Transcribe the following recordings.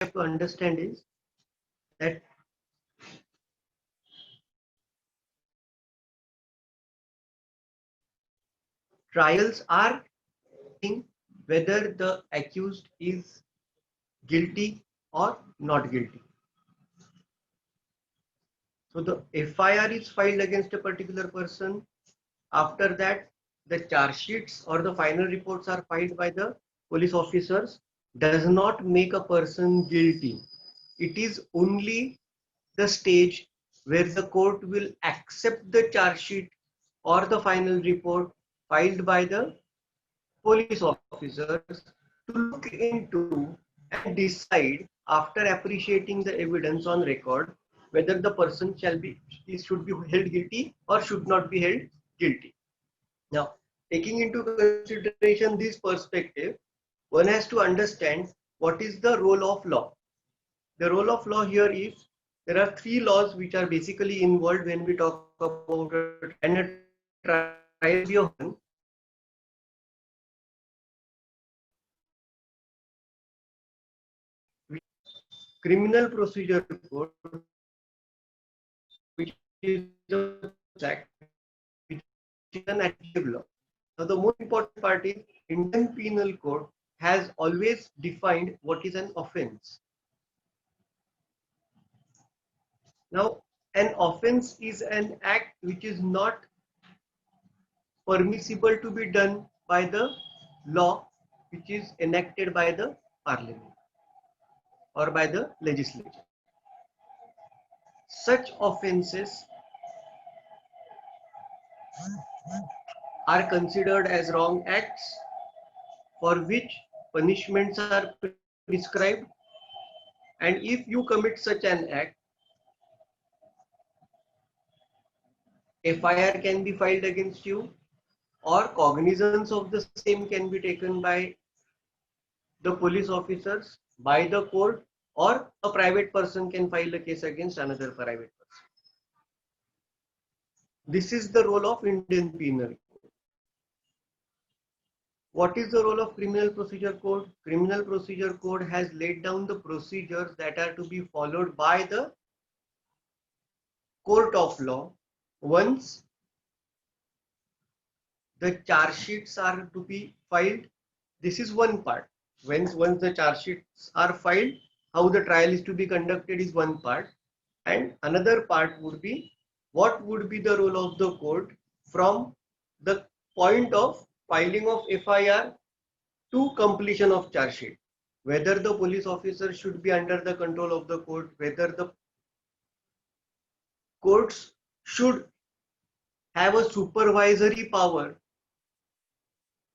have to understand is that trials are whether the accused is guilty or not guilty. So the FIR is filed against a particular person. After that, the charge sheets or the final reports are filed by the police officers. Does not make a person guilty. It is only the stage where the court will accept the charge sheet or the final report filed by the police officers to look into and decide, after appreciating the evidence on record, whether the person should be held guilty or should not be held guilty. Now, taking into consideration this perspective, one has to understand what is the role of law. The role of law here is there are three laws which are basically involved when we talk about a trial. Criminal Procedure Code, which is the act, which is an administrative law. Now, the most important part is Indian Penal Code has always defined what is an offence. Now, an offence is an act which is not permissible to be done by the law which is enacted by the parliament or by the legislature. Such offences are considered as wrong acts for which punishments are prescribed, and if you commit such an act, FIR can be filed against you or cognizance of the same can be taken by the police officers, by the court, or a private person can file a case against another private person. This is the role of Indian Penal Code. What is the role of Criminal Procedure Code? Criminal Procedure Code has laid down the procedures that are to be followed by the court of law once the charge sheets are to be filed. This is one part. Once the charge sheets are filed, how the trial is to be conducted is one part, and another part would be what would be the role of the court from the point of filing of FIR to completion of charge sheet. Whether the police officer should be under the control of the court, whether the courts should have a supervisory power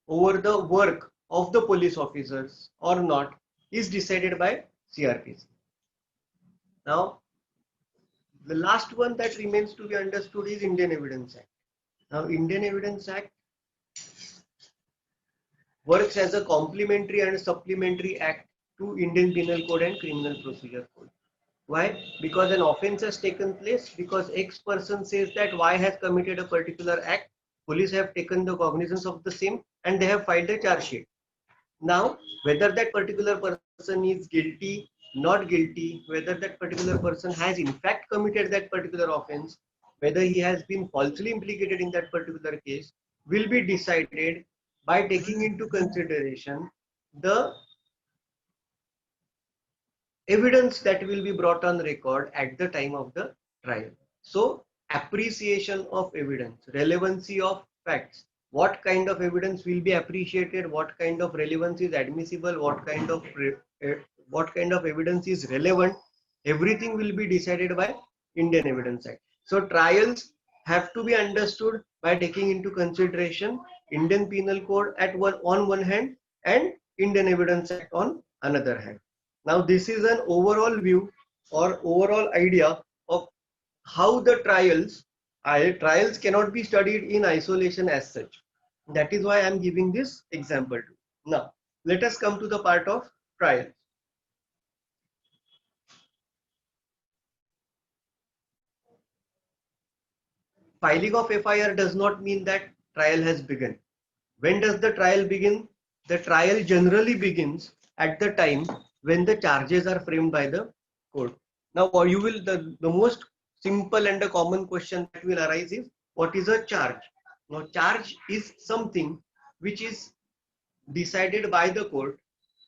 over the work of the police officers or not is decided by CRPC. Now, the last one that remains to be understood is Indian Evidence Act. Now, Indian Evidence Act works as a complementary and supplementary act to Indian Penal Code and Criminal Procedure Code. Why? Because an offence has taken place, because X person says that Y has committed a particular act, police have taken the cognizance of the same and they have filed a charge sheet. Now, whether that particular person is guilty, not guilty, whether that particular person has in fact committed that particular offence, whether he has been falsely implicated in that particular case, will be decided by taking into consideration the evidence that will be brought on record at the time of the trial. So, appreciation of evidence, relevancy of facts, what kind of evidence will be appreciated, what kind of relevance is admissible, what kind of evidence is relevant, everything will be decided by Indian Evidence Act. So, trials have to be understood by taking into consideration Indian Penal Code on one hand and Indian Evidence Act on another hand. Now, this is an overall view or overall idea of how the trials cannot be studied in isolation as such. That is why I am giving this example. Now, let us come to the part of trials. Filing of FIR does not mean that trial has begun. When does the trial begin? The trial generally begins at the time when the charges are framed by the court. Now, you will the most simple and a common question that will arise is, what is a charge? Now, charge is something which is decided by the court,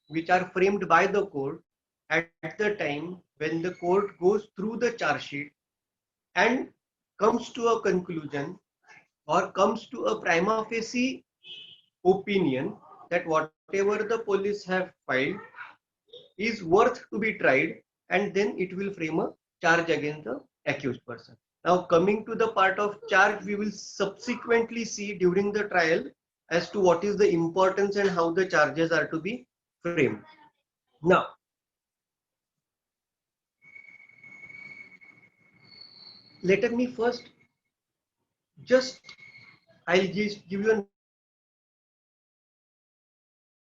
which are framed by the court at the time when the court goes through the charge sheet and comes to a conclusion or comes to a prima facie opinion that whatever the police have filed is worth to be tried, and then it will frame a charge against the accused person. Now, coming to the part of charge, we will subsequently see during the trial as to what is the importance and how the charges are to be framed. Now, let me first just, I'll just give you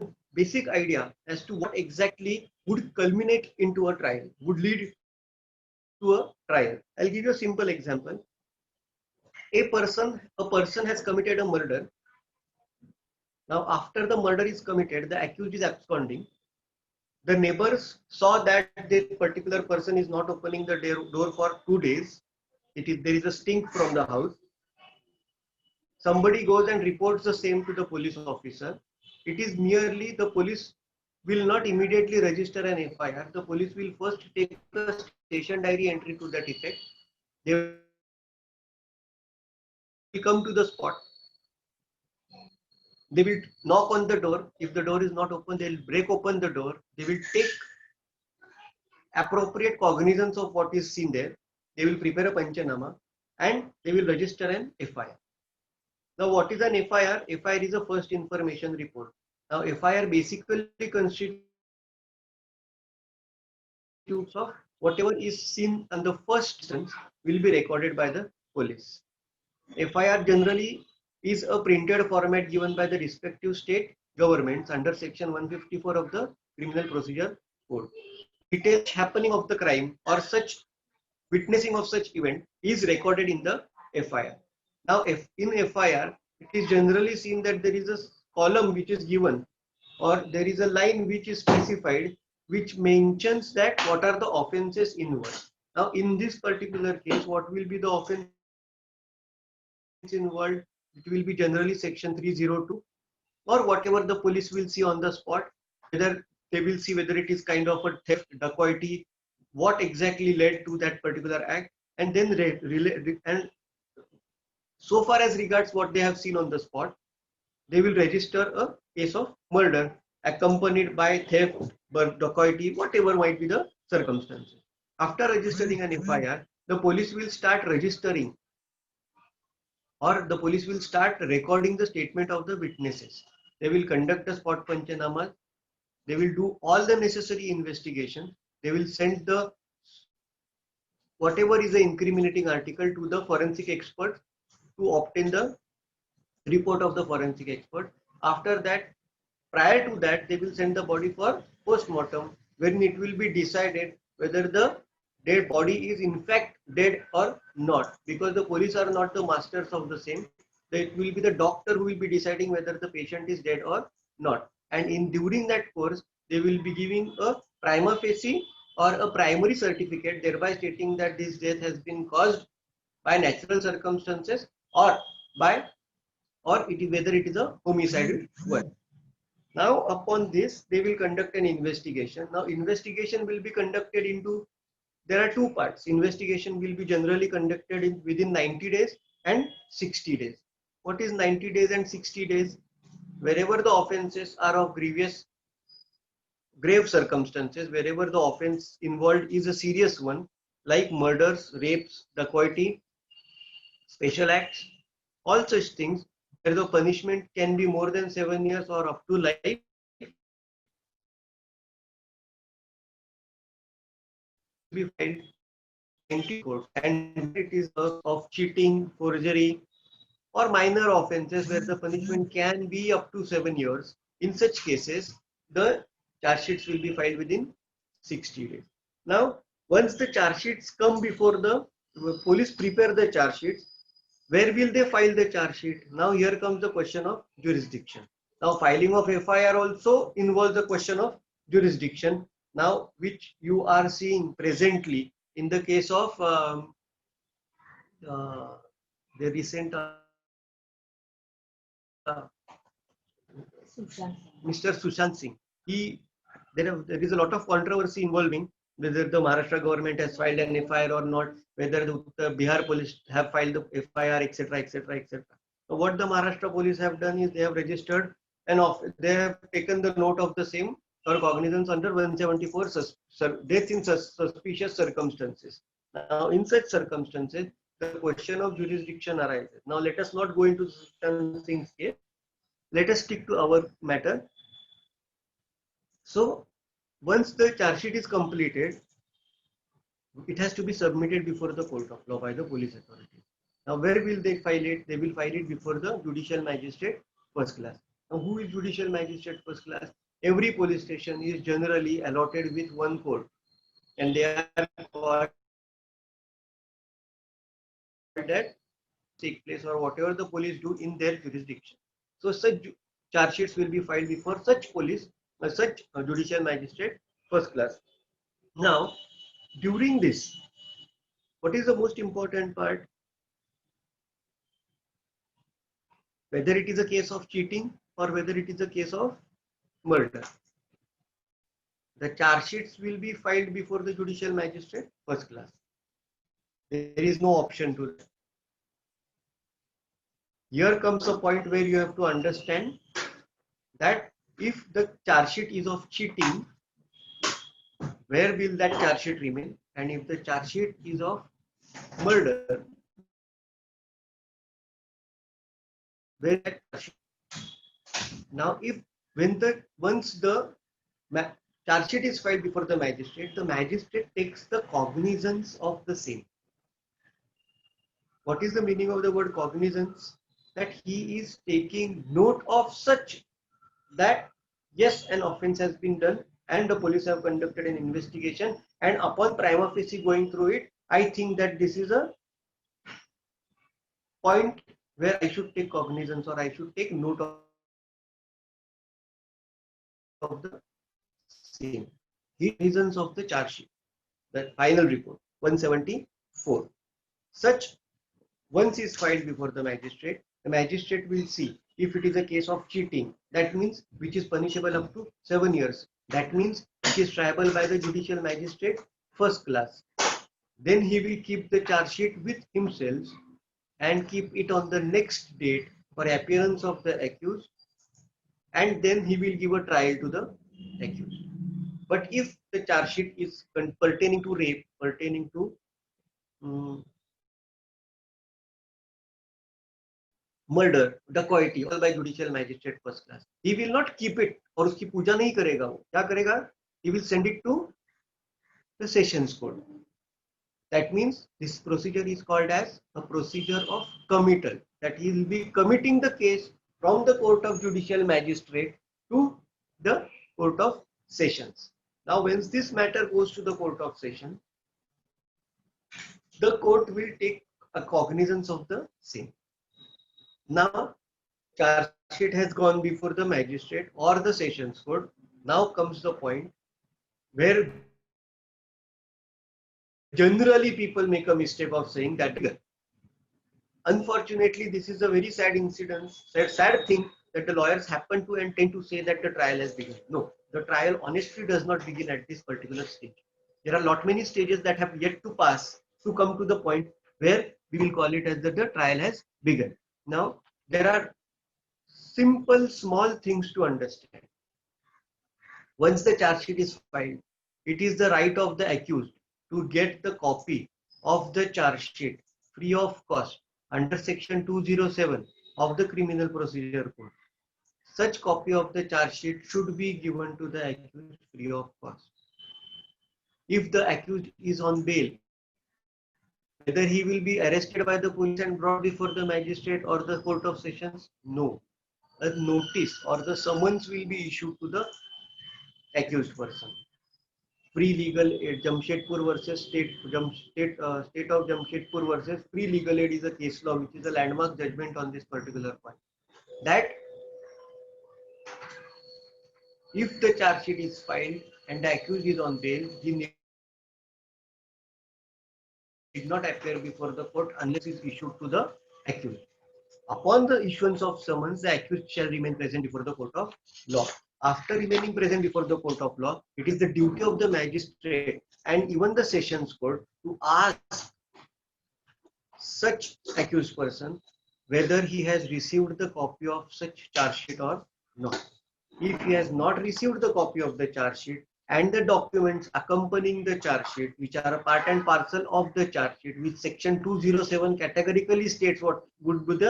a basic idea as to what exactly would culminate into a trial, would lead to a trial. I'll give you a simple example. A person has committed a murder. Now, after the murder is committed, the accused is absconding. The neighbors saw that this particular person is not opening the door for 2 days. There is a stink from the house. Somebody goes and reports the same to the police officer. It is merely, the police will not immediately register an FIR. The police will first take a station diary entry to that effect. They will come to the spot. They will knock on the door. If the door is not open, they will break open the door. They will take appropriate cognizance of what is seen there. They will prepare a Panchanama and they will register an FIR. Now, what is an FIR? FIR is a first information report. Now, FIR basically constitutes of whatever is seen on the first instance will be recorded by the police. FIR generally is a printed format given by the respective state governments under section 154 of the Criminal Procedure Code. Details happening of the crime or such witnessing of such event is recorded in the FIR. Now, in FIR, it is generally seen that there is a column which is given, or there is a line which is specified, which mentions that what are the offences involved. Now, in this particular case, what will be the offence involved? It will be generally section 302, or whatever the police will see on the spot, whether they will see whether it is kind of a theft, dacoity, what exactly led to that particular act, and then and so far as regards what they have seen on the spot, they will register a case of murder accompanied by theft, dacoity, whatever might be the circumstances. After registering an FIR, the police will start registering, or the police will start recording the statement of the witnesses. They will conduct a spot Panchanama. They will do all the necessary investigation. They will send the whatever is the incriminating article to the forensic expert to obtain the report of the forensic expert. After that, prior to that, they will send the body for post-mortem, when it will be decided whether the dead body is in fact dead or not, because the police are not the masters of the same. It will be the doctor who will be deciding whether the patient is dead or not. And during that course, they will be giving a prima facie or a primary certificate, thereby stating that this death has been caused by natural circumstances or whether it is a homicidal one. Now, upon this, they will conduct an investigation. Now, investigation will be conducted there are two parts. Investigation will be generally conducted within 90 days and 60 days. What is 90 days and 60 days? Wherever the offences are of grave circumstances, wherever the offence involved is a serious one, like murders, rapes, dacoity, special acts, all such things, where the punishment can be more than 7 years or up to life, be filed in court, and it is of cheating, forgery, or minor offences where the punishment can be up to 7 years. In such cases, the charge sheets will be filed within 60 days. Now, once the charge sheets come before the police prepare the charge sheets, where will they file the charge sheet? Now, here comes the question of jurisdiction. Now, filing of FIR also involves the question of jurisdiction. now which you are seeing presently in the case of the recent Mr. Sushant Singh. There is a lot of controversy involving whether the Maharashtra government has filed an FIR or not, whether the Bihar police have filed the FIR, etc., etc., etc. So what the Maharashtra police have done is they have registered they have taken the note of the same for cognizance under 174 death in suspicious circumstances. Now, in such circumstances, the question of jurisdiction arises. Now, let us not go into Sushant Singh's case. Let us stick to our matter. So, once the charge sheet is completed, it has to be submitted before the court of law by the police authorities. Now, where will they file it? They will file it before the judicial magistrate first class. Now, who is judicial magistrate first class? Every police station is generally allotted with one court, and they are called that take place or whatever the police do in their jurisdiction. So, such charge sheets will be filed before such judicial magistrate first class. Now, during this, what is the most important part? Whether it is a case of cheating or whether it is a case of murder, the charge sheets will be filed before the judicial magistrate first class. There is no option to that. Here comes a point where you have to understand that if the charge sheet is of cheating, where will that charge sheet remain? And if the charge sheet is of murder, where that charge sheet? Now, once the charge sheet is filed before the magistrate takes the cognizance of the same. What is the meaning of the word cognizance? That he is taking note of such that yes, an offense has been done and the police have conducted an investigation, and upon prima facie going through it, I think that this is a point where I should take cognizance or I should take note of the same. The reasons of the charge sheet, the final report 174. Such once is filed before the magistrate will see if it is a case of cheating, that means which is punishable up to 7 years. That means it is triable by the judicial magistrate first class. Then he will keep the charge sheet with himself and keep it on the next date for appearance of the accused, and then he will give a trial to the accused. But if the charge sheet is pertaining to rape, pertaining to murder, dacoity, all by judicial magistrate first class, he will not keep it और उसकी पूजा नहीं करेगा. वो क्या करेगा? He will send it to the sessions court. That means this procedure is called as a procedure of committal, that he will be committing the case from the court of judicial magistrate to the court of sessions. Now, once this matter goes to the court of session, the court will take a cognizance of the same. Now, charge sheet has gone before the magistrate or the sessions court. Now comes the point where generally people make a mistake of saying that. Unfortunately, this is a very sad incident, sad thing that the lawyers happen to and tend to say that the trial has begun. No, the trial honestly does not begin at this particular stage. There are lot many stages that have yet to pass to come to the point where we will call it as that the trial has begun. Now, there are simple small things to understand. Once the charge sheet is filed, it is the right of the accused to get the copy of the charge sheet free of cost under section 207 of the Criminal Procedure Code. Such copy of the charge sheet should be given to the accused free of cost. If the accused is on bail, whether he will be arrested by the police and brought before the magistrate or the court of sessions, no. A notice or the summons will be issued to the accused person. Free legal aid, Jamshedpur versus state of Jamshedpur versus free legal aid is a case law which is a landmark judgment on this particular point. That if the charge sheet is filed and the accused is on bail, he need not appear before the court unless it is issued to the accused. Upon the issuance of summons, the accused shall remain present before the court of law. After remaining present before the court of law, it is the duty of the magistrate and even the sessions court to ask such accused person whether he has received the copy of such charge sheet or not. If he has not received the copy of the charge sheet and the documents accompanying the charge sheet, which are a part and parcel of the charge sheet, which section 207 categorically states what would be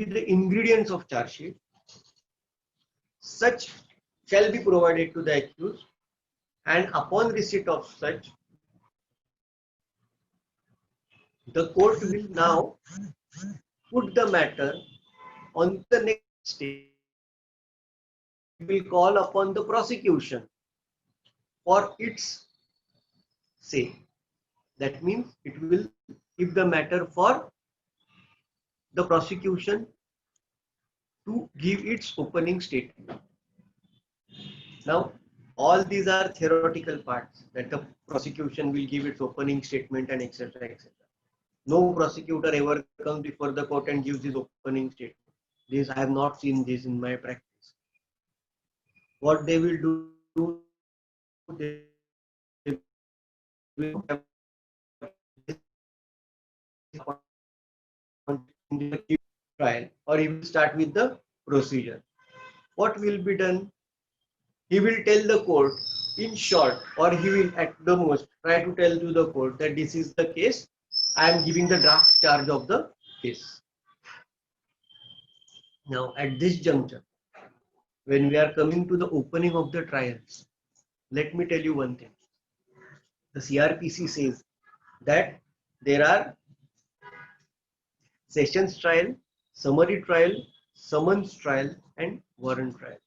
the ingredients of charge sheet, such shall be provided to the accused, and upon receipt of such, the court will now put the matter on the next stage. It will call upon the prosecution for its say. That means it will give the matter for the prosecution to give its opening statement. Now, all these are theoretical parts that the prosecution will give its opening statement and etc. etc. No prosecutor ever comes before the court and gives his opening statement. This I have not seen this in my practice. What they will do, they will have trial, or he will start with the procedure. What will be done? He will tell the court in short, or he will at the most try to tell to the court that this is the case. I am giving the draft charge of the case. Now, at this juncture, when we are coming to the opening of the trials, let me tell you one thing. The CRPC says that there are sessions trial, summary trial, summons trial, and warrant trial.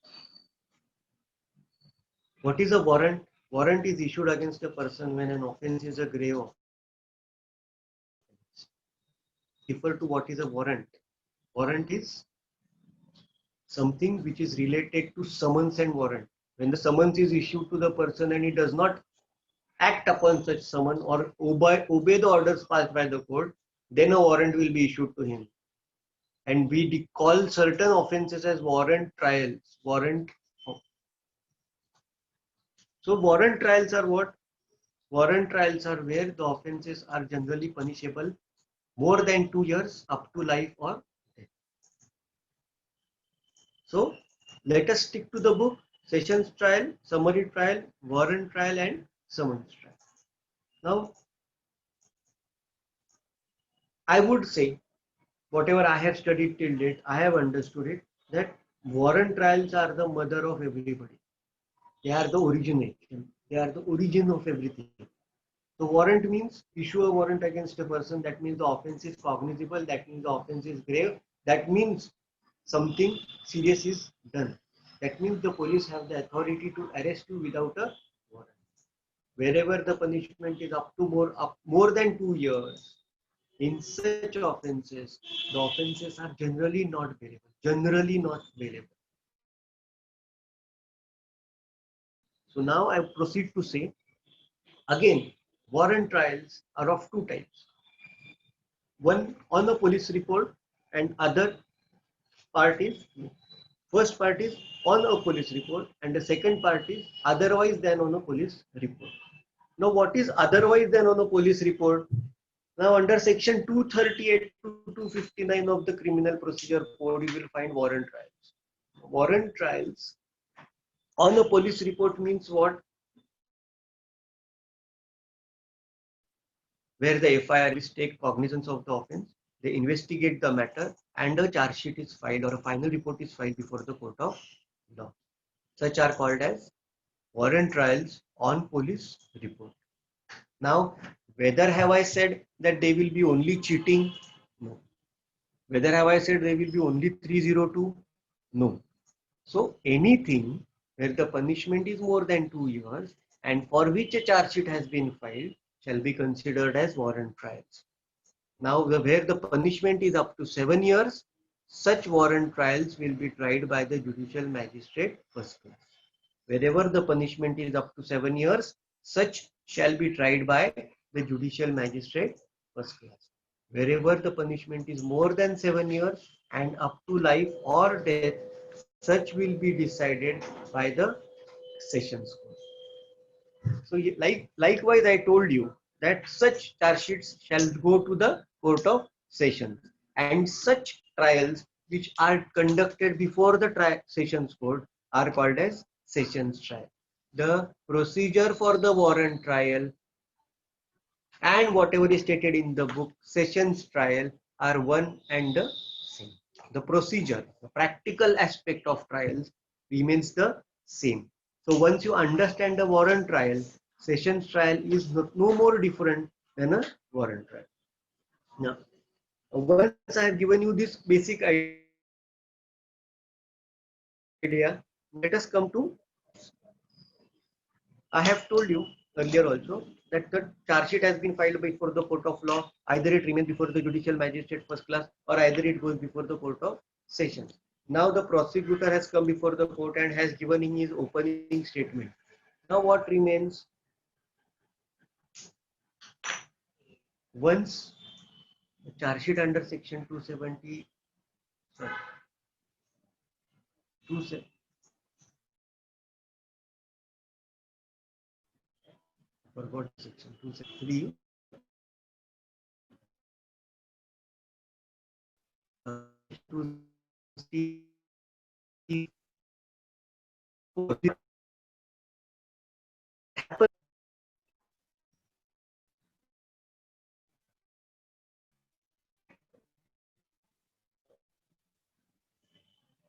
What is a warrant? Warrant is issued against a person when an offence is a grave offence. Refer to what is a warrant. Warrant is something which is related to summons and warrant. When the summons is issued to the person and he does not act upon such summon or obey the orders passed by the court, then a warrant will be issued to him. And we call certain offences as warrant trials. So warrant trials are what? Warrant trials are where the offences are generally punishable more than 2 years up to life or death. So let us stick to the book: sessions trial, summary trial, warrant trial, and summons trial. Now, I would say, whatever I have studied till date, I have understood it that warrant trials are the mother of everybody. They are the origination. They are the origin of everything. So warrant means issue a warrant against a person. That means the offence is cognizable. That means the offence is grave. That means something serious is done. That means the police have the authority to arrest you without a warrant. Wherever the punishment is up to more than 2 years, in such offences, the offences are generally not bailable. Generally not bailable. So now I proceed to say, again, warrant trials are of two types. One on a police report and other part is, first part is on a police report and the second part is otherwise than on a police report. Now what is otherwise than on a police report? Now under section 238 to 259 of the Criminal Procedure Code, you will find warrant trials. Warrant trials on a police report means what? Where the FIR will take cognizance of the offence, they investigate the matter, and a charge sheet is filed or a final report is filed before the court of law. Such are called as warrant trials on police report. Now, whether have I said that they will be only cheating? No. Whether have I said they will be only 302? No. So anything where the punishment is more than 2 years and for which a charge sheet has been filed shall be considered as warrant trials. Now where the punishment is up to 7 years, such warrant trials will be tried by the judicial magistrate first class. Wherever the punishment is up to 7 years, such shall be tried by the judicial magistrate first class. Wherever the punishment is more than 7 years and up to life or death, such will be decided by the sessions court. So, likewise, I told you that such charge sheets shall go to the court of sessions, and such trials which are conducted before the sessions court are called as sessions trial. The procedure for the warrant trial and whatever is stated in the book sessions trial are one and the same. The procedure, the practical aspect of trials remains the same. So once you understand the warrant trial, sessions trial is no more different than a warrant trial. Now, once I have given you this basic idea, let us come to, I have told you earlier also that the charge sheet has been filed before the court of law. Either it remains before the judicial magistrate first class or either it goes before the court of sessions. Now the prosecutor has come before the court and has given in his opening statement. Now what remains? Once the charge sheet under section 270, sorry, forgot section 273.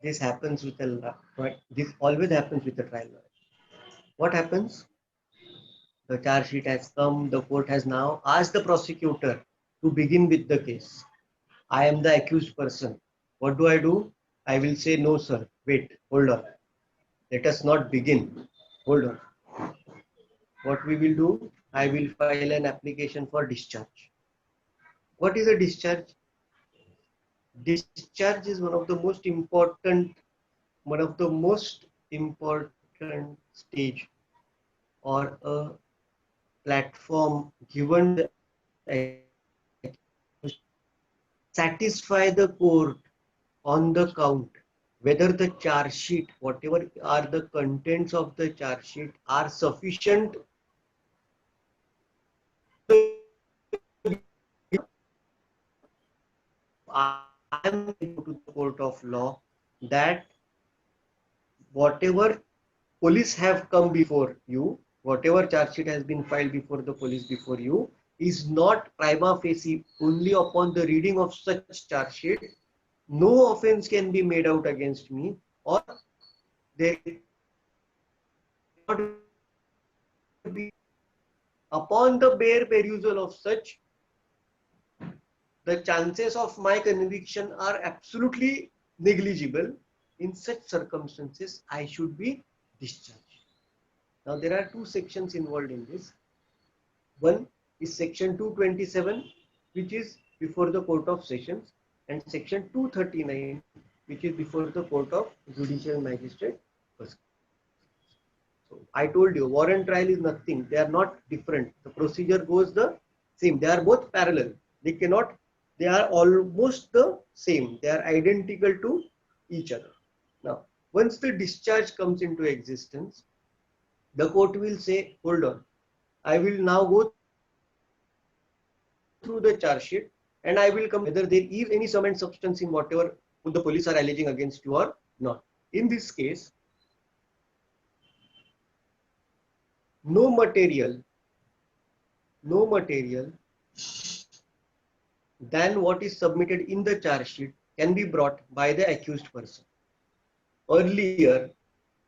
This happens with a right. This always happens with a trial lawyer. What happens? The charge sheet has come. The court has now asked the prosecutor to begin with the case. I am the accused person. What do? I will say, no, sir. Wait, hold on. Let us not begin. Hold on. What we will do? I will file an application for discharge. What is a discharge? Discharge is one of the most important stage or a platform given the satisfy the court on the count whether the charge sheet, whatever are the contents of the charge sheet, are sufficient. I am to the court of law that whatever police have come before you, whatever charge sheet has been filed before the police before you, is not prima facie. Only upon the reading of such charge sheet, no offense can be made out against me, or there cannot be, upon the bare perusal of such, the chances of my conviction are absolutely negligible. In such circumstances, I should be discharged. Now, there are two sections involved in this. One is section 227, which is before the court of sessions, and section 239, which is before the court of judicial magistrate. So I told you, warrant trial is nothing. They are not different. The procedure goes the same. They are both parallel. They are almost the same. They are identical to each other. Now, once the discharge comes into existence, the court will say, hold on, I will now go through the charge sheet and I will come whether there is any sum and substance in whatever the police are alleging against you or not. In this case, no material than what is submitted in the charge sheet can be brought by the accused person. Earlier,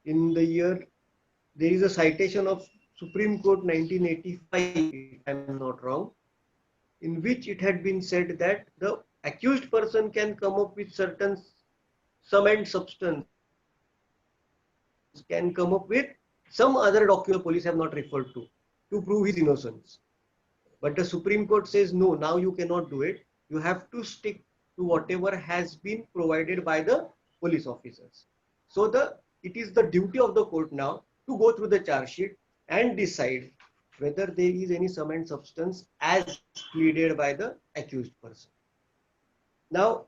in the year, there is a citation of Supreme Court 1985, if I am not wrong, in which it had been said that the accused person can come up with certain sum and substance, can come up with some other document police have not referred to prove his innocence. But the Supreme Court says, no, now you cannot do it. You have to stick to whatever has been provided by the police officers. So it is the duty of the court now to go through the charge sheet and decide whether there is any sum and substance as pleaded by the accused person. Now,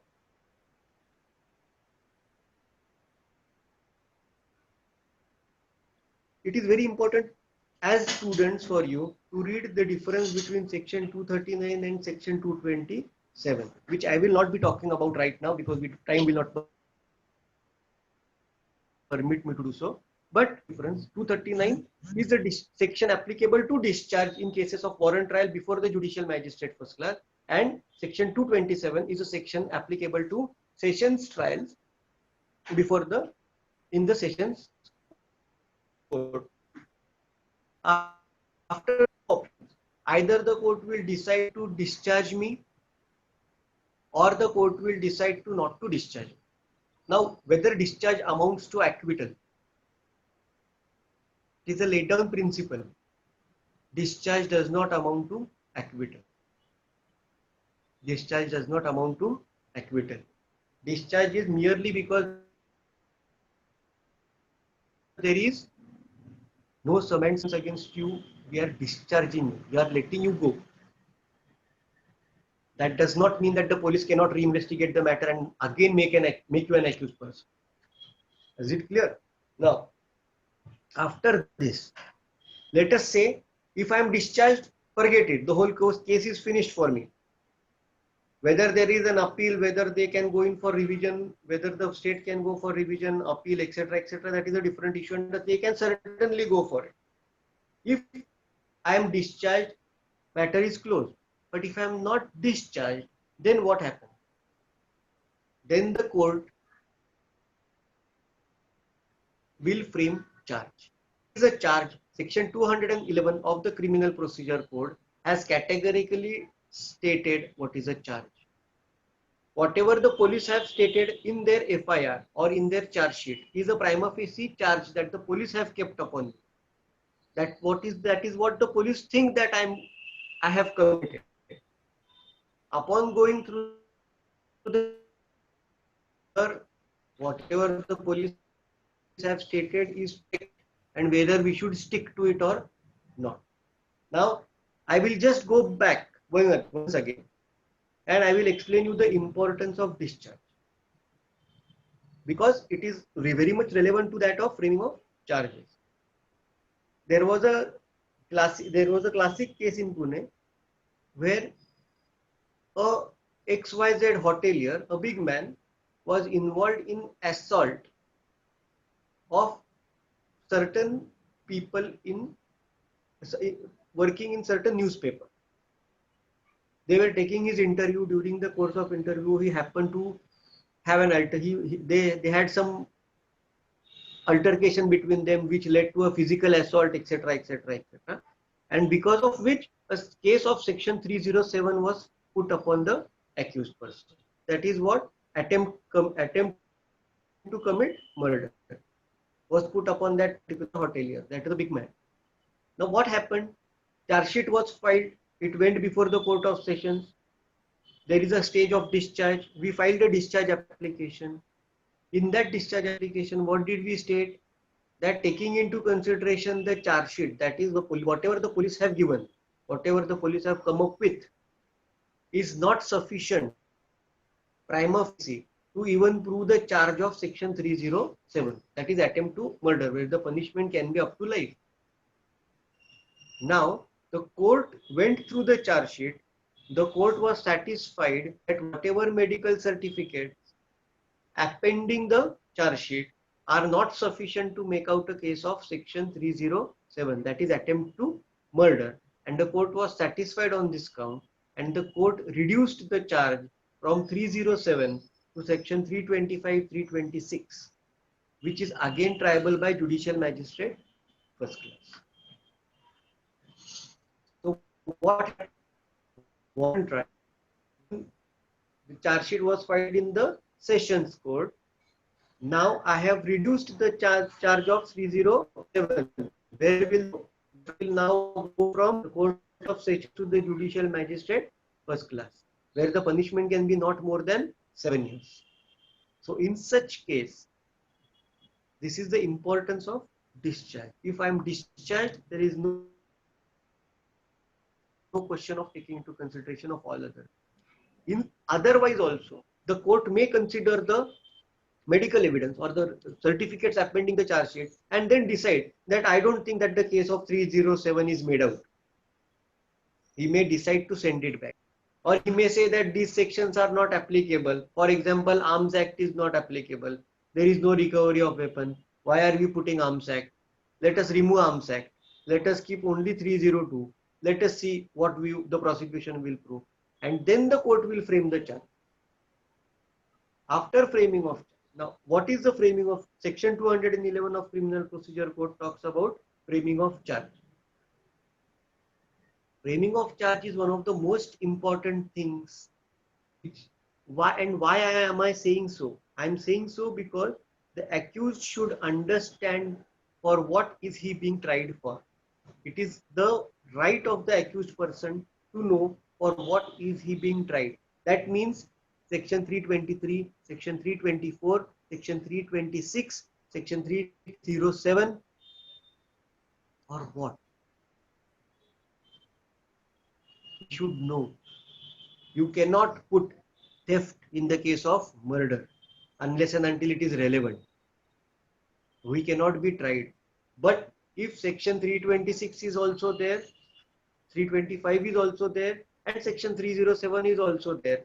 it is very important as students for you to read the difference between section 239 and section 227, which I will not be talking about right now because time will not permit me to do so. But difference 239 is the section applicable to discharge in cases of warrant trial before the judicial magistrate first class, and section 227 is a section applicable to sessions trials before in the sessions court. After either the court will decide to discharge me or the court will decide to not to discharge. Now, whether discharge amounts to acquittal, it is a laid down principle. Discharge does not amount to acquittal. Discharge does not amount to acquittal. Discharge is merely because there is no summons against you. We are discharging you. We are letting you go. That does not mean that the police cannot reinvestigate the matter and again make you an accused person. Is it clear? Now, after this, let us say if I am discharged, forget it. The whole case is finished for me. Whether there is an appeal, whether they can go in for revision, whether the state can go for revision, appeal, etc., that is a different issue, and they can certainly go for it. If I am discharged, matter is closed. But if I am not discharged, then what happens? Then the court will frame charge. This is a charge. Section 211 of the Criminal Procedure Code has categorically stated what is a charge. Whatever the police have stated in their FIR or in their charge sheet is a prima facie charge that the police have kept upon you. That is what the police think that I have committed. Upon going through the whatever the police have stated is correct, and whether we should stick to it or not. Now, I will just go back once again, and I will explain you the importance of discharge, because it is very much relevant to that of framing of charges. There was a classic case in Pune where a XYZ hotelier, a big man, was involved in assault of certain people working in certain newspaper. They were taking his interview. During the course of interview, he happened to have an they had some altercation between them, which led to a physical assault, etc., and because of which a case of section 307 was put upon the accused person. That is what attempt to commit murder was put upon that particular hotelier, that is the big man. Now what happened? Charge sheet was filed. It went before the Court of Sessions. There is a stage of discharge. We filed a discharge application. In that discharge application, what did we state? That taking into consideration the charge sheet, that is whatever the police have given, whatever the police have come up with, is not sufficient prima facie to even prove the charge of section 307, that is attempt to murder, where the punishment can be up to life. Now, the court went through the charge sheet. The court was satisfied that whatever medical certificates appending the charge sheet are not sufficient to make out a case of section 307, that is attempt to murder, and the court was satisfied on this count, and the court reduced the charge from 307 to section 325, 326, which is again triable by judicial magistrate first class. So what trial? The charge sheet was filed in the Sessions Court. Now I have reduced the charge of 307. Where will now go from the Court of Sessions to the judicial magistrate first class. where the punishment can be not more than 7 years. So in such case, this is the importance of discharge. If I am discharged, there is no question of taking into consideration of all other. In otherwise also, the court may consider the medical evidence or the certificates appending the charge sheet and then decide that I don't think that the case of 307 is made out. He may decide to send it back. Or he may say that these sections are not applicable. For example, Arms Act is not applicable. There is no recovery of weapon. Why are we putting Arms Act? Let us remove Arms Act. Let us keep only 302. Let us see what the prosecution will prove. And then the court will frame the charge. After framing of charge. Now, what is the framing of section 211 of Criminal Procedure Code talks about framing of charge. Framing of charge is one of the most important things. Why am I saying so? I am saying so because the accused should understand for what is he being tried for. It is the right of the accused person to know for what is he being tried. That means section 323, section 324, section 326, section 307 or what? You should know. You cannot put theft in the case of murder unless and until it is relevant. We cannot be tried. But if section 326 is also there, 325 is also there, and section 307 is also there,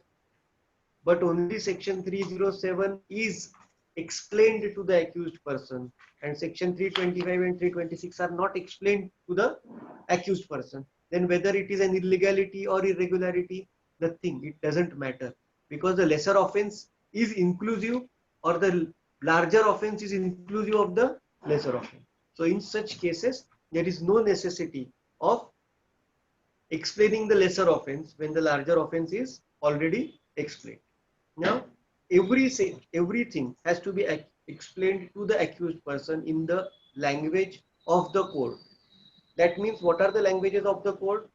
but only section 307 is explained to the accused person, and section 325 and 326 are not explained to the accused person, then whether it is an illegality or irregularity, it doesn't matter, because the lesser offense is inclusive or the larger offense is inclusive of the lesser offense. So in such cases, there is no necessity of explaining the lesser offense when the larger offense is already explained. Now, everything has to be explained to the accused person in the language of the court. That means what are the languages of the court?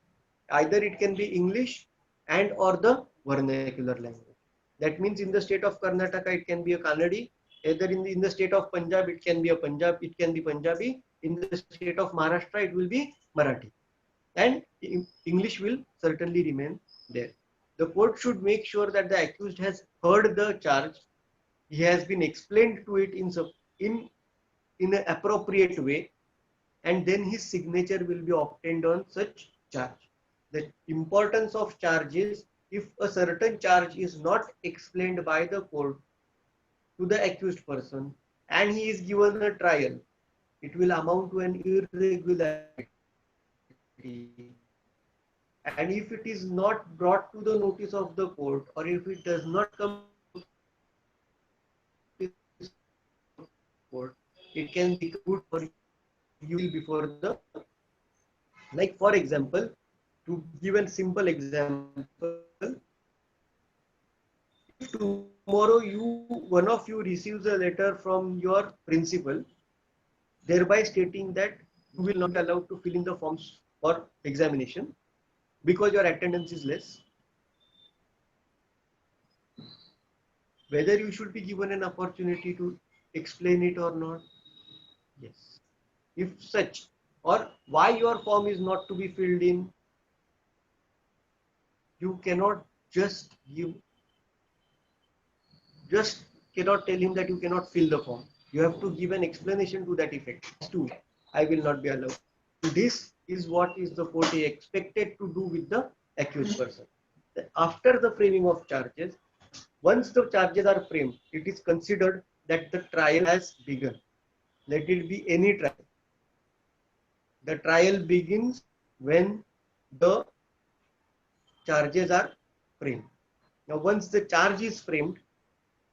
Either it can be English and or the vernacular language. That means in the state of Karnataka, it can be a Kannadi. Either in the state of Punjab, it can be Punjabi. In the state of Maharashtra, it will be Marathi. And English will certainly remain there. The court should make sure that the accused has heard the charge, he has been explained to it in an appropriate way, and then his signature will be obtained on such charge. The importance of charge is, if a certain charge is not explained by the court to the accused person and he is given a trial, it will amount to an irregularity. And if it is not brought to the notice of the court, or if it does not come to the court, it can be good for you before the, like for example, to give a simple example, if tomorrow one of you receives a letter from your principal, thereby stating that you will not be allowed to fill in the forms for examination because your attendance is less, whether you should be given an opportunity to explain it or not? Yes. If such, or why your form is not to be filled in, you cannot just cannot tell him that you cannot fill the form. You have to give an explanation to that effect. I will not be allowed. This is what is the court expected to do with the accused person. After the framing of charges, once the charges are framed, it is considered that the trial has begun. Let it be any trial. The trial begins when the charges are framed. Now, once the charge is framed,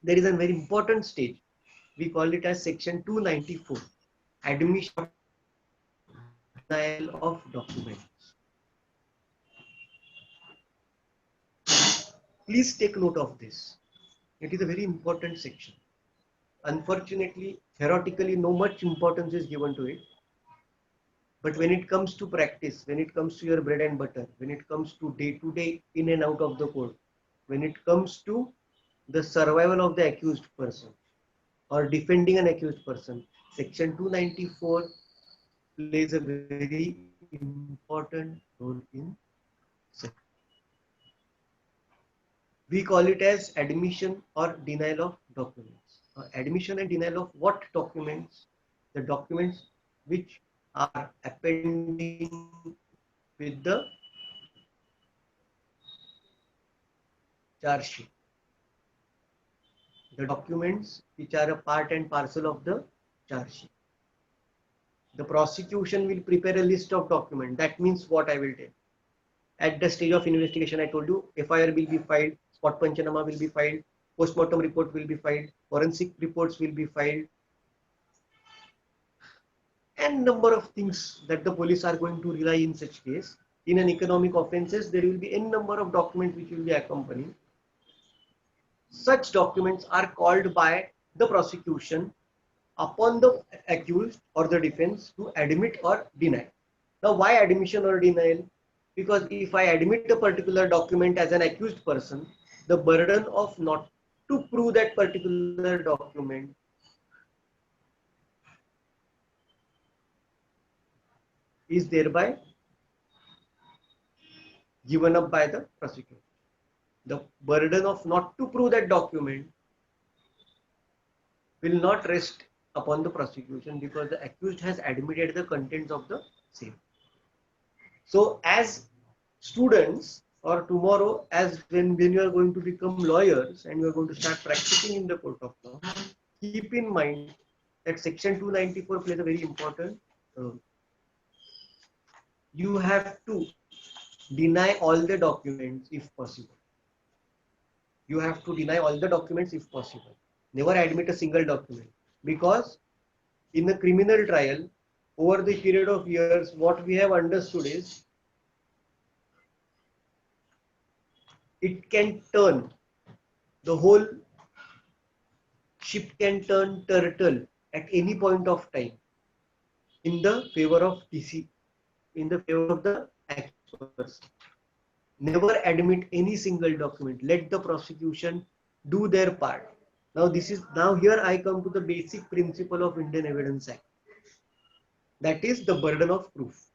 there is a very important stage. We call it as section 294, admission of documents. Please take note of this. It is a very important section. Unfortunately, theoretically, no much importance is given to it. But when it comes to practice, when it comes to your bread and butter, when it comes to day in and out of the court, when it comes to the survival of the accused person or defending an accused person, Section 294 plays a very important role in such. We call it as admission or denial of documents. Admission and denial of what documents? The documents which are appending with the charge sheet. The documents which are a part and parcel of the charge sheet. The prosecution will prepare a list of documents. That means what I will tell. At the stage of investigation, I told you FIR will be filed, spot panchanama will be filed, post-mortem report will be filed, forensic reports will be filed, and number of things that the police are going to rely in such case. In an economic offences, there will be n number of documents which will be accompanied. Such documents are called by the prosecution upon the accused or the defense to admit or deny. Now, why admission or denial? Because if I admit a particular document as an accused person, the burden of not to prove that particular document is thereby given up by the prosecutor. The burden of not to prove that document will not rest upon the prosecution because the accused has admitted the contents of the same. So as students, or tomorrow as when you are going to become lawyers and you are going to start practicing in the court of law, keep in mind that section 294 plays a very important role. You have to deny all the documents if possible. You have to deny all the documents if possible. Never admit a single document, because in the criminal trial over the period of years, what we have understood is it can turn, the whole ship can turn turtle at any point of time in the favor of TC, in the favor of the accused. Never admit any single document. Let the prosecution do their part. Now here I come to the basic principle of Indian Evidence Act. That is the burden of proof.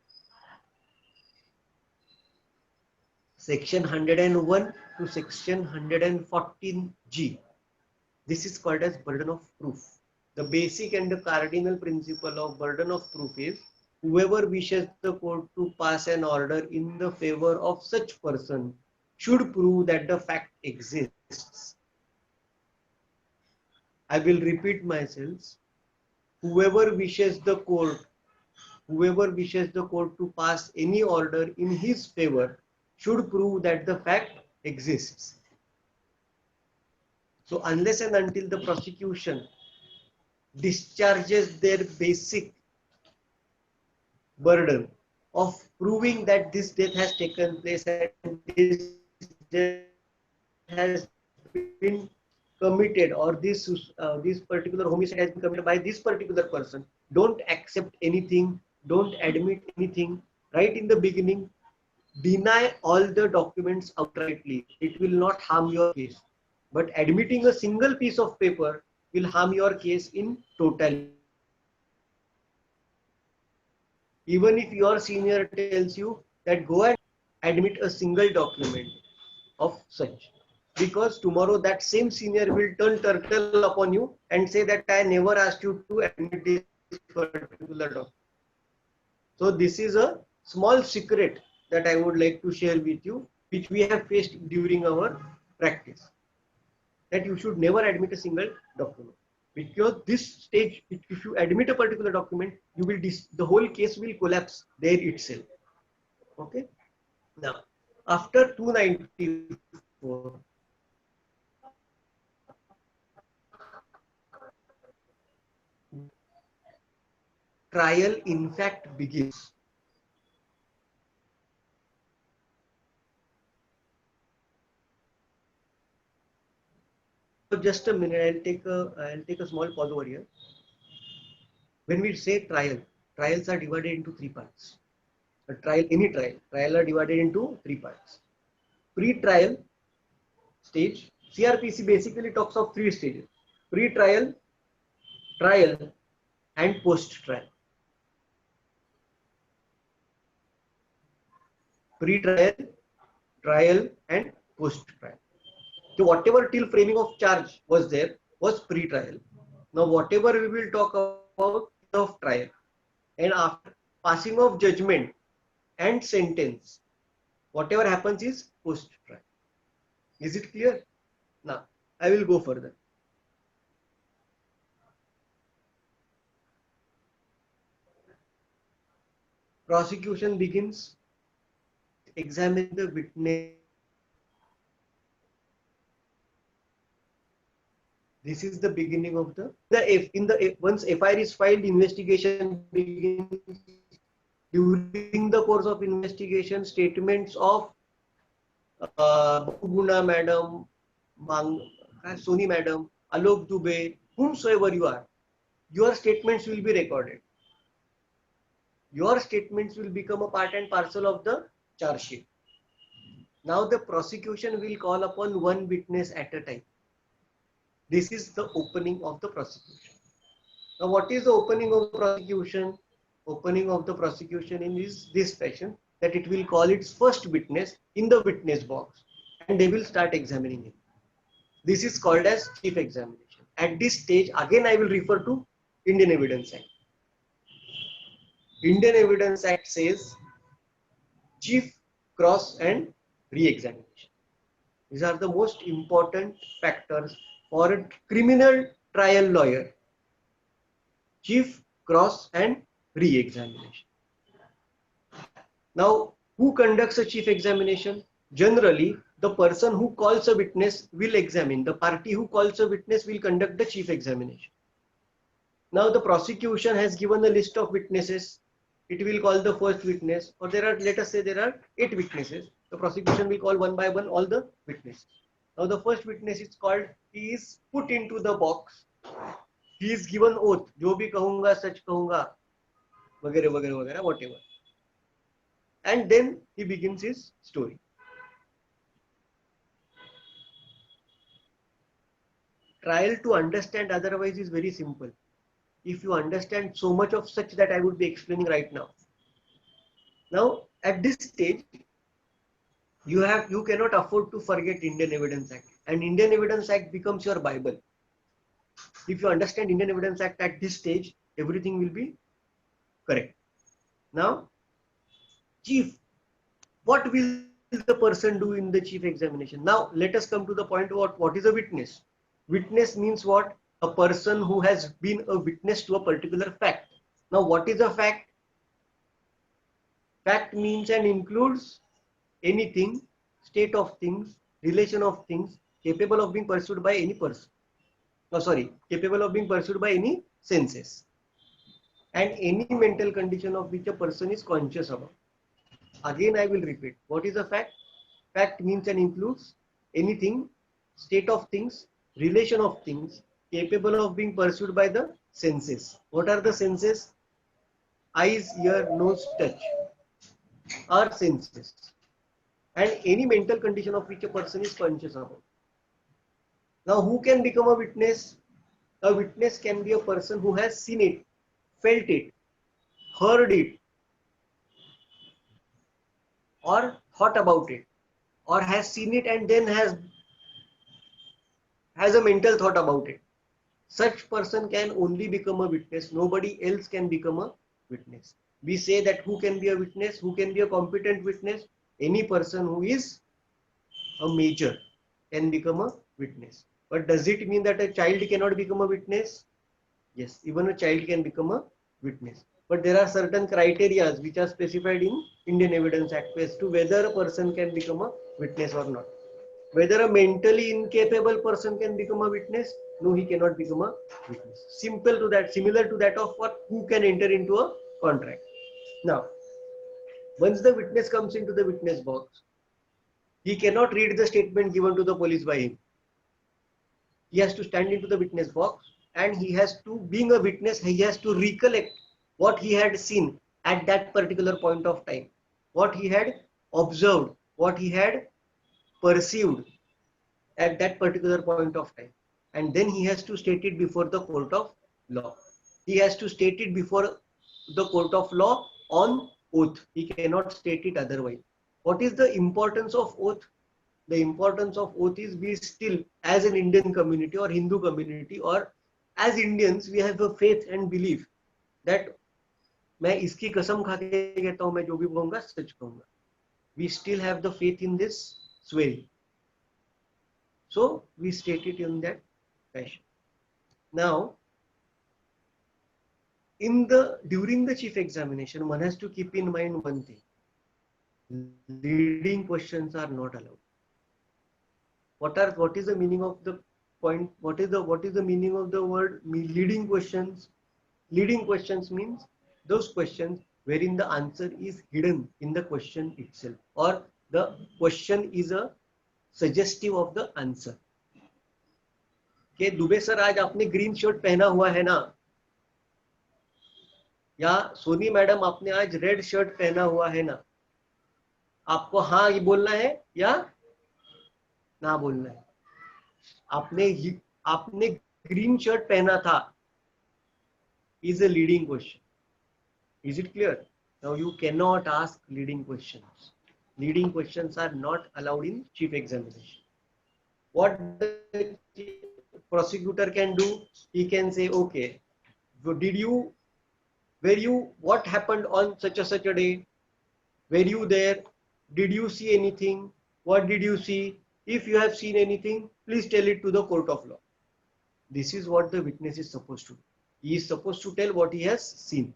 Section 101 to section 114G. This is called as burden of proof. The basic and the cardinal principle of burden of proof is whoever wishes the court to pass an order in the favor of such person should prove that the fact exists. I will repeat myself. Whoever wishes the court to pass any order in his favor should prove that the fact exists. So unless and until the prosecution discharges their basic burden of proving that this death has taken place and this death has been committed, or this particular homicide has been committed by this particular person, don't accept anything, don't admit anything right in the beginning. Deny all the documents outrightly. It will not harm your case. But admitting a single piece of paper will harm your case in totality. Even if your senior tells you that go and admit a single document of such, because tomorrow that same senior will turn turtle upon you and say that I never asked you to admit this particular document. So this is a small secret that I would like to share with you, which we have faced during our practice, that you should never admit a single document. Because this stage, if you admit a particular document, you will the whole case will collapse there itself. Okay. Now, after 294, trial in fact begins. So just a minute, I'll take a small pause over here. When we say trial, trials are divided into three parts. Any trial are divided into three parts. Pre-trial, stage. CRPC basically talks of three stages: pre-trial, trial, and post-trial. Pre-trial, trial, and post-trial. So whatever till framing of charge was there was pre-trial. Now whatever we will talk about of trial, and after passing of judgment and sentence, whatever happens is post-trial. Is it clear? Now I will go further. Prosecution begins examine the witness. This is the beginning of once FIR is filed, investigation begins. During the course of investigation, statements of Guna madam, Soni madam, Alok Dubey, whomsoever you are, your statements will be recorded. Your statements will become a part and parcel of the charge sheet. Now the prosecution will call upon one witness at a time. This is the opening of the prosecution. Now what is the opening of the prosecution? Opening of the prosecution is this fashion, that it will call its first witness in the witness box and they will start examining him. This is called as chief examination. At this stage, again I will refer to Indian Evidence Act. Indian Evidence Act says chief, cross and re-examination. These are the most important factors for a criminal trial lawyer. Chief, cross and re-examination. Now, who conducts a chief examination? Generally, the person who calls a witness will examine. The party who calls a witness will conduct the chief examination. Now, the prosecution has given a list of witnesses. It will call the first witness, or let us say there are 8 witnesses. The prosecution will call one by one all the witnesses. Now, the first witness is called, he is put into the box. He is given oath, jo bhi kahunga, sach kahunga, वगैरह वगैरह वगैरह, whatever. And then he begins his story. Trial to understand otherwise is very simple. If you understand so much of such that I would be explaining right now. Now, at this stage, you cannot afford to forget Indian Evidence Act, and Indian Evidence Act becomes your Bible. If you understand Indian Evidence Act at this stage, everything will be correct. Now, chief, what will the person do in the chief examination? Now, let us come to the point of what is a witness. Witness means what? A person who has been a witness to a particular fact. Now, what is a fact? Fact means and includes anything, state of things, relation of things, capable of being pursued by any person. Capable of being pursued by any senses. And any mental condition of which a person is conscious about. Again, I will repeat. What is a fact? Fact means and includes anything, state of things, relation of things, capable of being pursued by the senses. What are the senses? Eyes, ear, nose, touch are senses. And any mental condition of which a person is conscious about. Now, who can become a witness? A witness can be a person who has seen it, felt it, heard it, or thought about it, or has seen it and then has a mental thought about it. Such person can only become a witness. Nobody else can become a witness. We say that who can be a witness, who can be a competent witness? Any person who is a major can become a witness. But does it mean that a child cannot become a witness? Yes, even a child can become a witness. But there are certain criteria which are specified in Indian Evidence Act as to whether a person can become a witness or not. Whether a mentally incapable person can become a witness? No, he cannot become a witness. Similar to that of who can enter into a contract. Now, once the witness comes into the witness box, he cannot read the statement given to the police by him. He has to stand into the witness box and he has to, being a witness, he has to recollect what he had seen at that particular point of time, what he had observed, what he had perceived, at that particular point of time, and then he has to state it before the court of law. He has to state it before the court of law on oath. He cannot state it otherwise. What is the importance of oath? The importance of oath is, we still, as an Indian community or Hindu community, or as Indians, we have a faith and belief that मैं इसकी कसम खा के कहता हूं, मैं जो भी बोलूंगा सच कहूंगा. We still have the faith in this swearing. So we state it in that fashion. Now, during the chief examination, one has to keep in mind one thing: leading questions are not allowed. What is the meaning of the point? What is the meaning of the word leading questions? Leading questions means those questions wherein the answer is hidden in the question itself, or the question is a suggestive of the answer. कि Dubey sir आज आपने green shirt पहना हुआ है ना, या Soni madam आपने आज रेड शर्ट पहना हुआ है ना, आपको हाँ ये बोलना है या ना बोलना है. आपने ग्रीन शर्ट पहना था is a leading question. Is it clear? Now you cannot ask leading questions. Leading questions are not allowed in chief examination. What the prosecutor can do, he can say, okay, what happened on such a day? Were you there? Did you see anything? What did you see? If you have seen anything, please tell it to the court of law. This is what the witness is supposed to do. He is supposed to tell what he has seen.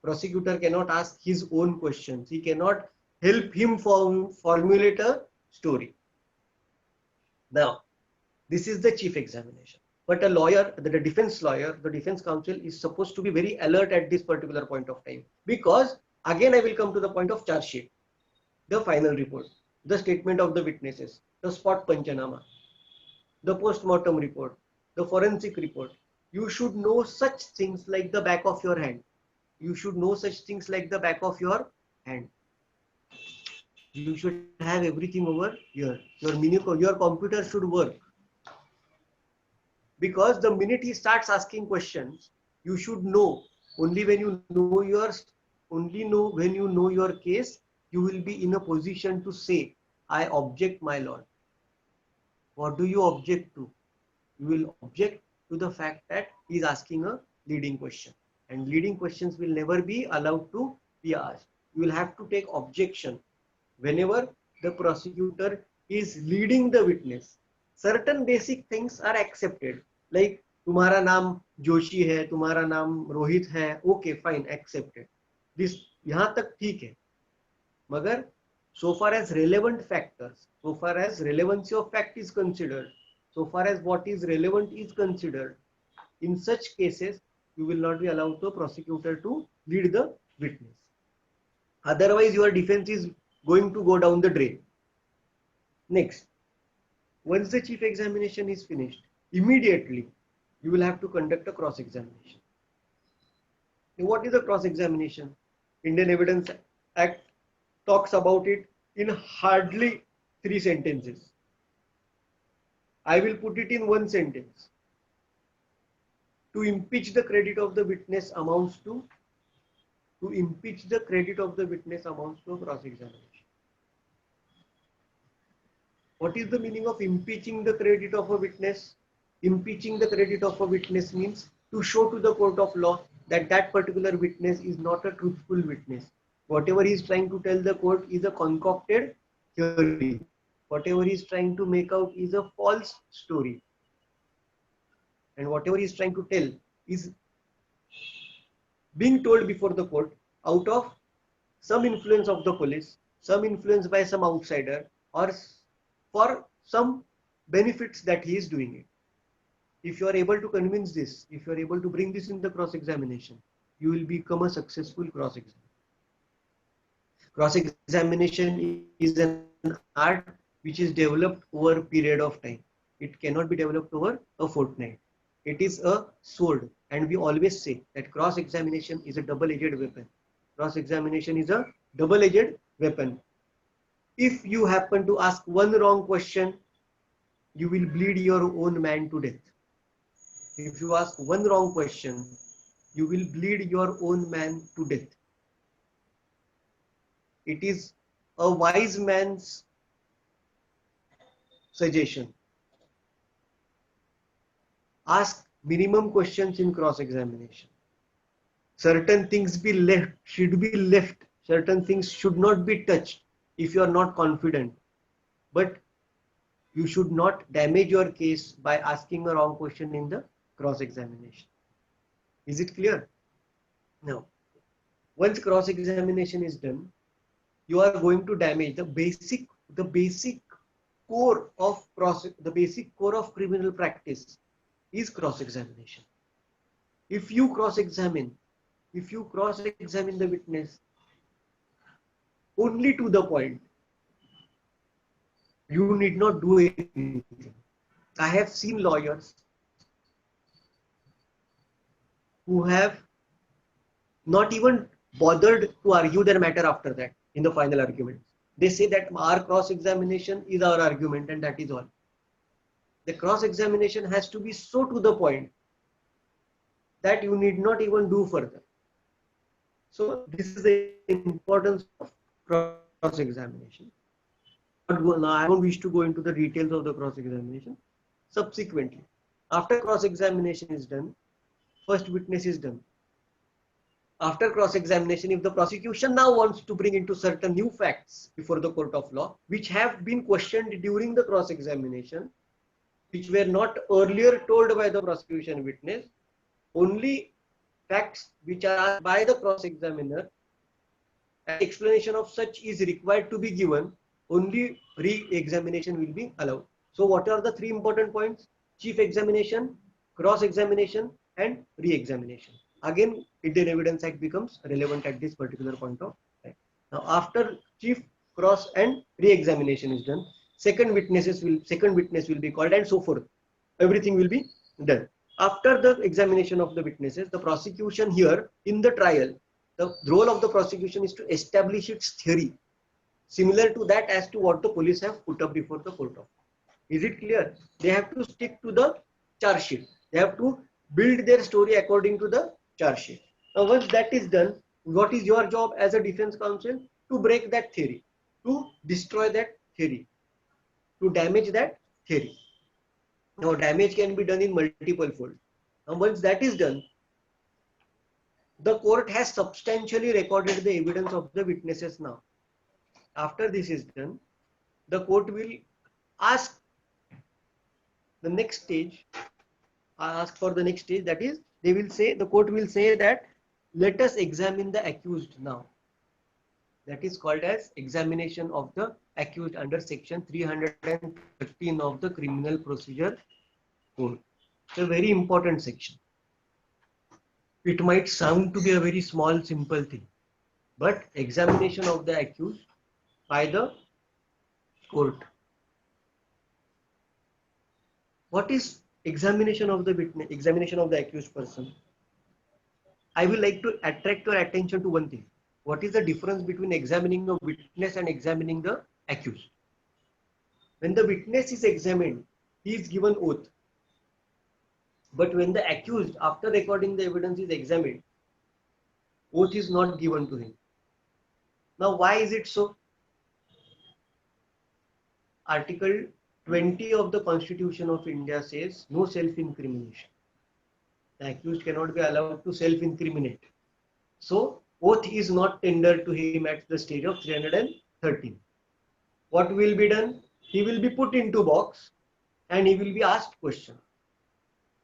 Prosecutor cannot ask his own questions. He cannot help him formulate a story. Now, this is the chief examination. But a lawyer, the defense lawyer, the defense counsel is supposed to be very alert at this particular point of time. Because, again, I will come to the point of charge sheet, the final report, the statement of the witnesses, the spot panchanama, the post-mortem report, the forensic report. You should know such things like the back of your hand. You should know such things like the back of your hand. You should have everything over here. Your computer should work. Because the minute he starts asking questions, you should know. Only when you know your case, you will be in a position to say, I object, my lord. What do you object to? You will object to the fact that he is asking a leading question, and leading questions will never be allowed to be asked. You will have to take objection whenever the prosecutor is leading the witness. Certain basic things are accepted, like तुम्हारा नाम जोशी है, तुम्हारा नाम रोहित है, okay fine, accepted. This यहाँ तक ठीक है, मगर so far as relevant factors, so far as relevancy of fact is considered, so far as what is relevant is considered, in such cases, you will not be allowed the prosecutor to lead the witness. Otherwise, your defense is going to go down the drain. Next, once the chief examination is finished, immediately you will have to conduct a cross-examination. What is a cross-examination? Indian Evidence Act talks about it in hardly 3 sentences. I will put it in 1 sentence. To impeach the credit of the witness amounts to a cross-examination. What is the meaning of impeaching the credit of a witness? Impeaching the credit of a witness means to show to the court of law that that particular witness is not a truthful witness. Whatever he is trying to tell the court is a concocted theory. Whatever he is trying to make out is a false story. And whatever he is trying to tell is being told before the court out of some influence of the police, some influence by some outsider, or for some benefits that he is doing it. If you are able to convince this, if you are able to bring this in the cross-examination, you will become a successful cross-examiner. Cross-examination is an art which is developed over a period of time. It cannot be developed over a fortnight. It is a sword, and we always say that cross-examination is a double-edged weapon. Cross-examination is a double-edged weapon. If you happen to ask one wrong question, you will bleed your own man to death. If you ask one wrong question, you will bleed your own man to death. It is a wise man's suggestion. Ask minimum questions in cross-examination. Certain things should be left. Certain things should not be touched if you are not confident. But you should not damage your case by asking a wrong question in the cross-examination. Is it clear? Now, once cross-examination is done, you are going to damage the basic core of criminal practice is cross-examination. If you cross-examine the witness only to the point, you need not do anything. I have seen lawyers who have not even bothered to argue their matter after that in the final argument. They say that our cross-examination is our argument and that is all. The cross-examination has to be so to the point that you need not even do further. So this is the importance of cross-examination. I don't wish to go into the details of the cross-examination. Subsequently, after cross-examination is done, first witness is done. After cross-examination, if the prosecution now wants to bring into certain new facts before the court of law, which have been questioned during the cross-examination, which were not earlier told by the prosecution witness, only facts which are asked by the cross-examiner, and explanation of such is required to be given, only re-examination will be allowed. So what are the three important points? Chief examination, cross-examination and re-examination. Again, Indian Evidence Act becomes relevant at this particular point of time. Now after chief, cross and re-examination is done, second witness will be called and so forth. Everything will be done. After the examination of the witnesses, the prosecution here in the trial, the role of the prosecution is to establish its theory, similar to that as to what the police have put up before the court of law. Is it clear? They have to stick to the charge sheet. They have to build their story according to the charge sheet. Now once that is done, what is your job as a defense counsel? To break that theory, to destroy that theory, to damage that theory. Now damage can be done in multiple folds. Now once that is done, the court has substantially recorded the evidence of the witnesses now. After this is done, the court will ask the next stage, that is, the court will say that let us examine the accused now. That is called as examination of the accused under section 313 of the Criminal Procedure Code. It's a very important section. It might sound to be a very small, simple thing, but examination of the accused by the court. What is examination of the witness, examination of the accused person? I will like to attract your attention to one thing. What is the difference between examining a witness and examining the accused? When the witness is examined, he is given oath. But when the accused, after recording the evidence, is examined, oath is not given to him. Now, why is it so? Article 20 of the Constitution of India says no self-incrimination. The accused cannot be allowed to self-incriminate. So, oath is not tendered to him at the stage of 313. What will be done? He will be put into box and he will be asked question.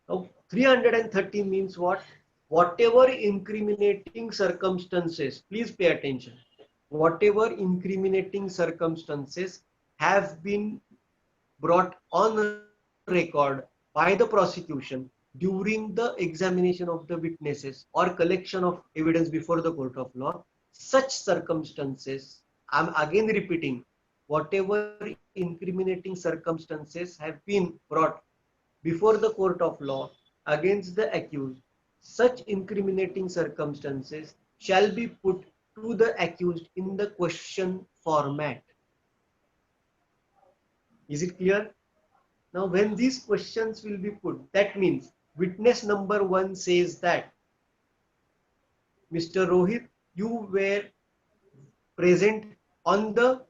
Now, 313 means what? Whatever incriminating circumstances, please pay attention. Whatever incriminating circumstances have been brought on record by the prosecution during the examination of the witnesses or collection of evidence before the court of law, such circumstances, I'm again repeating, whatever incriminating circumstances have been brought before the court of law against the accused, such incriminating circumstances shall be put to the accused in the question format. Is it clear? Now, when these questions will be put, that means witness number 1 says that Mr. Rohit, you were present on the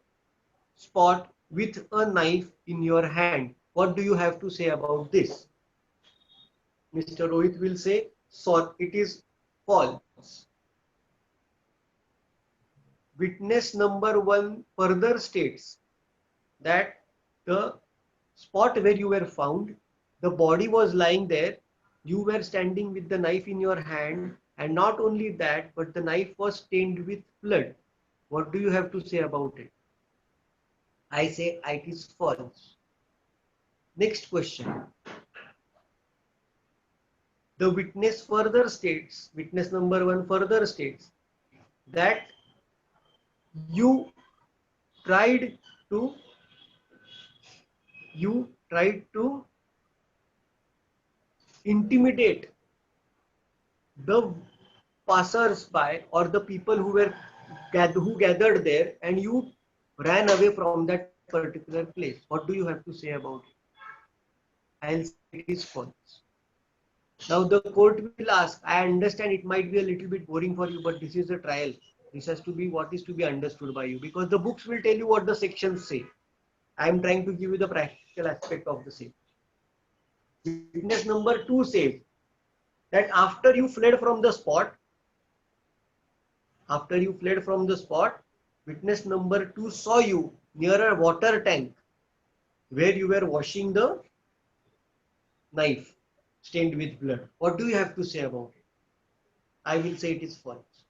spot with a knife in your hand. What do you have to say about this? Mr. Rohit will say, so it is false. Witness number 1 further states that the spot where you were found, the body was lying there, you were standing with the knife in your hand, and not only that, but the knife was stained with blood. What do you have to say about it? I say it is false. Next question. The witness further states, witness number 1 further states that you tried to intimidate the passers-by or the people who gathered there, and you ran away from that particular place. What do you have to say about it? I'll say it is false. Now the court will ask, I understand it might be a little bit boring for you, but this is a trial. This has to be what is to be understood by you, because the books will tell you what the sections say. I am trying to give you the practical aspect of the same. Witness number 2 says that after you fled from the spot, witness number 2 saw you near a water tank where you were washing the knife stained with blood. What do you have to say about it? I will say it is false.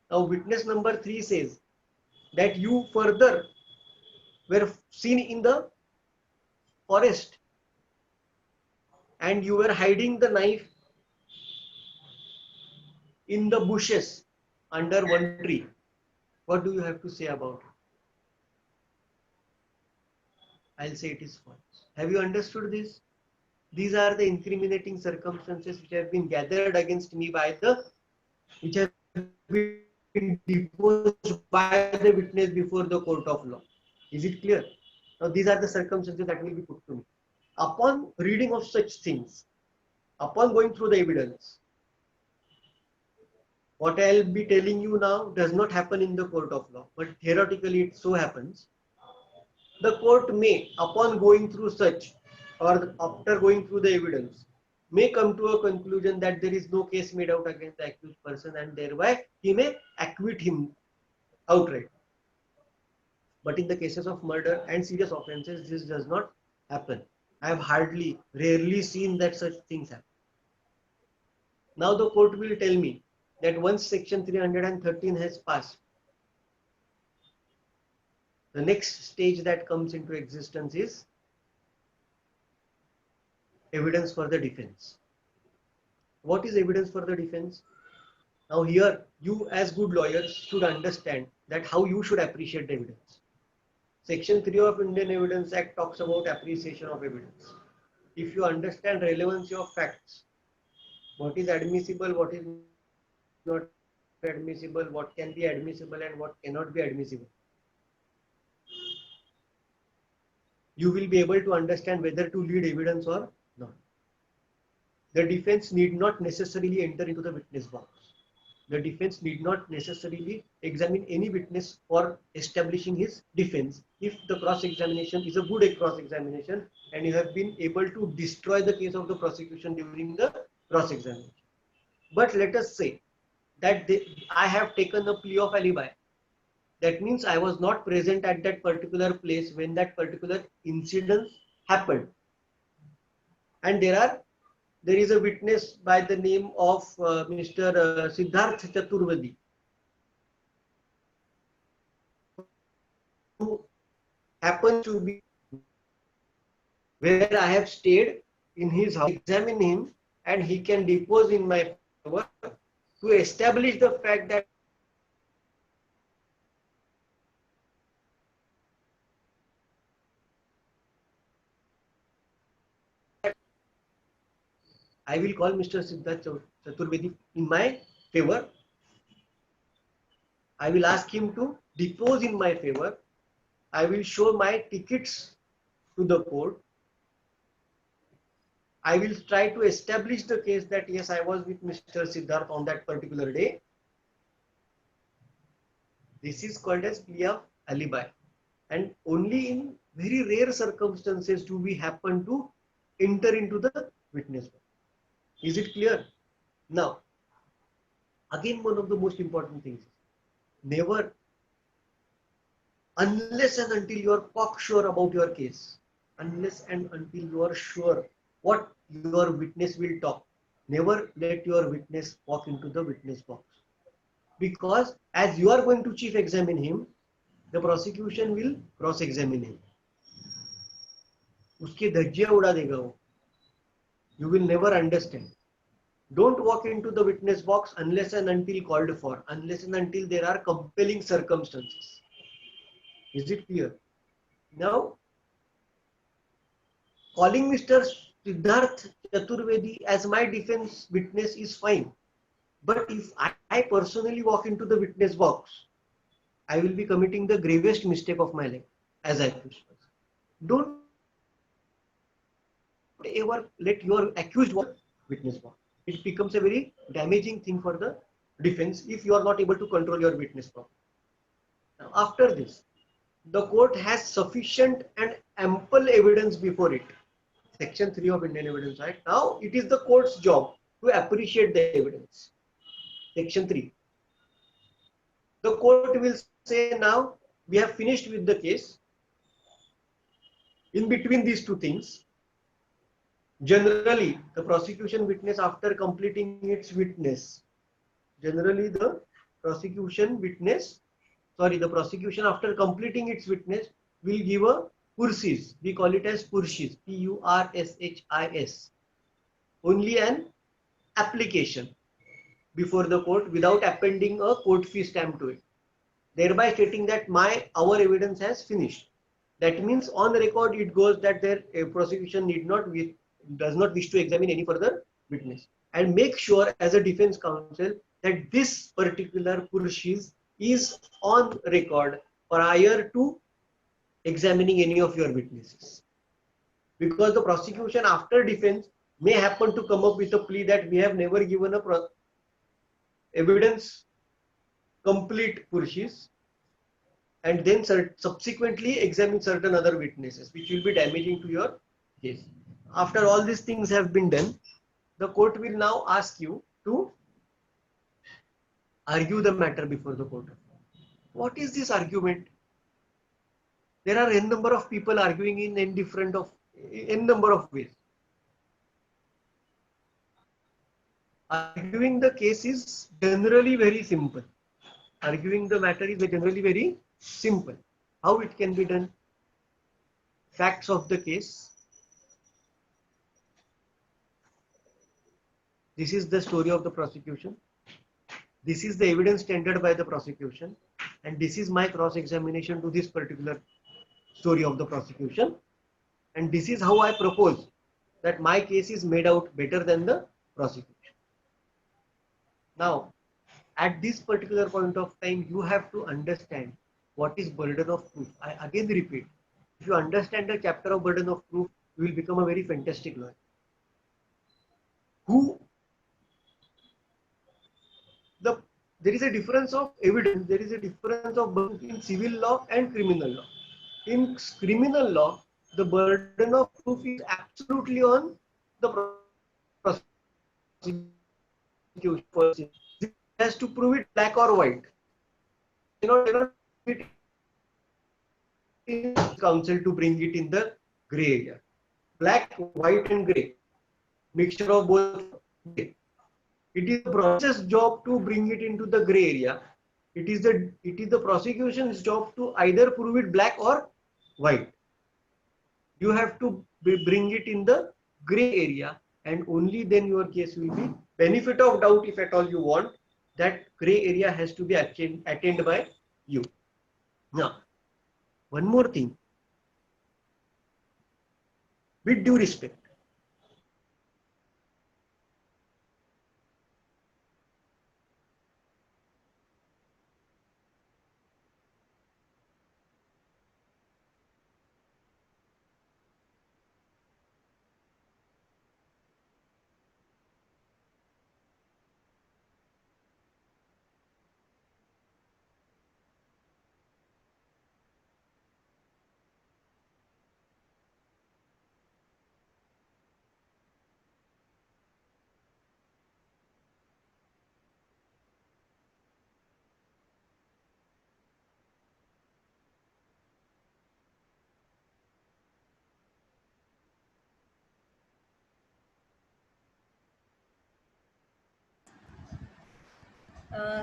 Now witness number 3 says that you further were seen in the forest and you were hiding the knife in the bushes under one tree. What do you have to say about it? I'll say it is false. Have you understood this? These are the incriminating circumstances which have been gathered against me which have been deposed by the witness before the court of law. Is it clear? Now these are the circumstances that will be put to me. Upon reading of such things, upon going through the evidence, what I'll be telling you now does not happen in the court of law, but theoretically it so happens. The court may, upon going through such, or after going through the evidence, may come to a conclusion that there is no case made out against the accused person, and thereby he may acquit him outright. But in the cases of murder and serious offences, this does not happen. I have rarely seen that such things happen. Now the court will tell me that once section 313 has passed, the next stage that comes into existence is evidence for the defense. What is evidence for the defense? Now here, you as good lawyers should understand that how you should appreciate the evidence. Section 3 of Indian Evidence Act talks about appreciation of evidence. If you understand relevancy of facts, what is admissible, what is not admissible, what can be admissible and what cannot be admissible, you will be able to understand whether to lead evidence or not. The defense need not necessarily enter into the witness box. The defense need not necessarily examine any witness for establishing his defense if the cross-examination is a good cross-examination and you have been able to destroy the case of the prosecution during the cross-examination. But let us say that I have taken a plea of alibi. That means I was not present at that particular place when that particular incident happened. And there is a witness by the name of Mr. Siddharth Chaturvedi, who happens to be where I have stayed in his house, examine him, and he can depose in my favor to establish the fact that I will call Mr. Siddharth Chaturvedi in my favor. I will ask him to depose in my favor. I will show my tickets to the court. I will try to establish the case that yes, I was with Mr. Siddharth on that particular day. This is called as plea of alibi. And only in very rare circumstances do we happen to enter into the witness box. Is it clear? Now, again, one of the most important things, never, unless and until you are cocksure about your case, unless and until you are sure what your witness will talk, never let your witness walk into the witness box. Because as you are going to chief examine him, the prosecution will cross examine him. उसके धज्जियां उड़ा देगा वो. You will never understand. Don't walk into the witness box unless and until called for, unless and until there are compelling circumstances. Is it clear? Now, calling Mr. Siddharth Chaturvedi as my defense witness is fine. But if I personally walk into the witness box, I will be committing the gravest mistake of my life as I accused. Don't ever let your accused walk witness box. It becomes a very damaging thing for the defense if you are not able to control your witness box. Now, after this, the court has sufficient and ample evidence before it. Section 3 of Indian Evidence Act. Now, it is the court's job to appreciate the evidence. Section 3. The court will say, now we have finished with the case. In between these two things, generally the prosecution witness, after completing its witness, the prosecution after completing its witness will give a pursis. We call it as pursis, P-U-R-S-H-I-S. Only an application before the court without appending a court fee stamp to it, thereby stating that our evidence has finished. That means on record it goes that their prosecution does not wish to examine any further witness, and make sure as a defense counsel that this particular pursis is on record prior to examining any of your witnesses. Because the prosecution after defense may happen to come up with a plea that we have never given a evidence complete pursis, and then subsequently examine certain other witnesses, which will be damaging to your case. After all these things have been done, the court will now ask you to argue the matter before the court. What is this argument? There are n number of people arguing in n number of ways. Arguing the case is generally very simple. Arguing the matter is generally very simple. How it can be done? Facts of the case. This is the story of the prosecution. This is the evidence tendered by the prosecution, and this is my cross-examination to this particular story of the prosecution, and this is how I propose that my case is made out better than the prosecution. Now, at this particular point of time, you have to understand what is burden of proof. I again repeat, if you understand the chapter of burden of proof, you will become a very fantastic lawyer. There is a difference of evidence, there is a difference of burden in civil law and criminal law. In criminal law, the burden of proof is absolutely on the prosecution. It has to prove it black or white. Cannot counsel to bring it in the gray area. Black, white, and gray. Mixture of both. It is the process job to bring it into the gray area. It is the prosecution's job to either prove it black or white. You have to bring it in the gray area, and only then your case will be benefit of doubt, if at all you want. That gray area has to be attained by you. Now, one more thing. With due respect,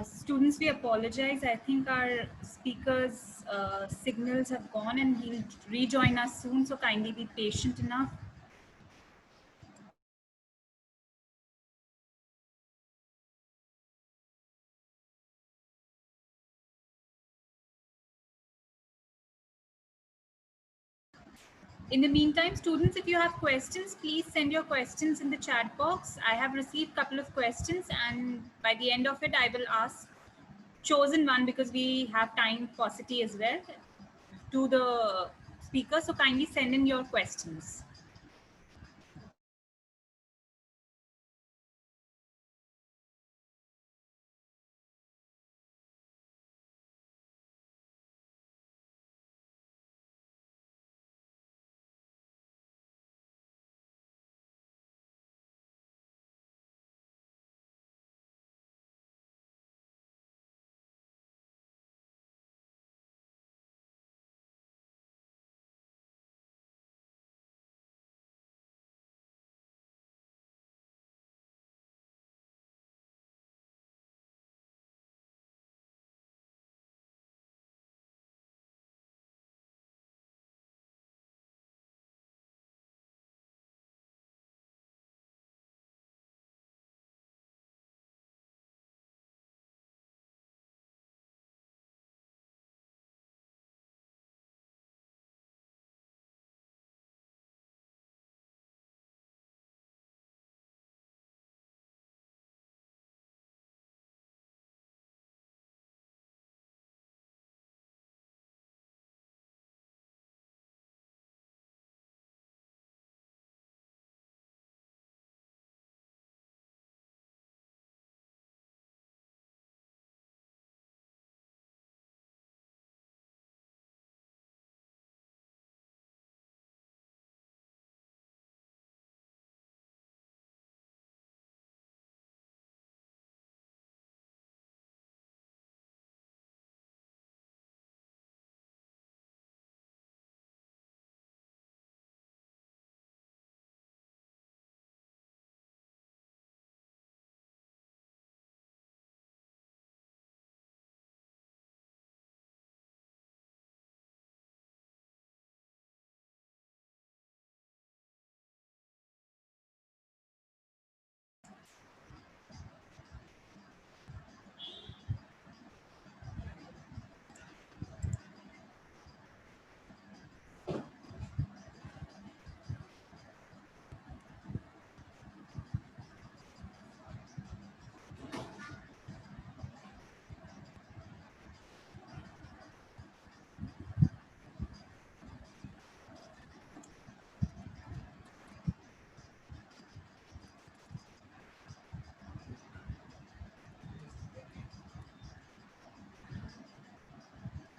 Students, we apologize. I think our speaker's signals have gone and he'll rejoin us soon. So kindly be patient enough. In the meantime, students, if you have questions, please send your questions in the chat box. I have received a couple of questions, and by the end of it, I will ask chosen one because we have time paucity as well to the speaker. So kindly send in your questions.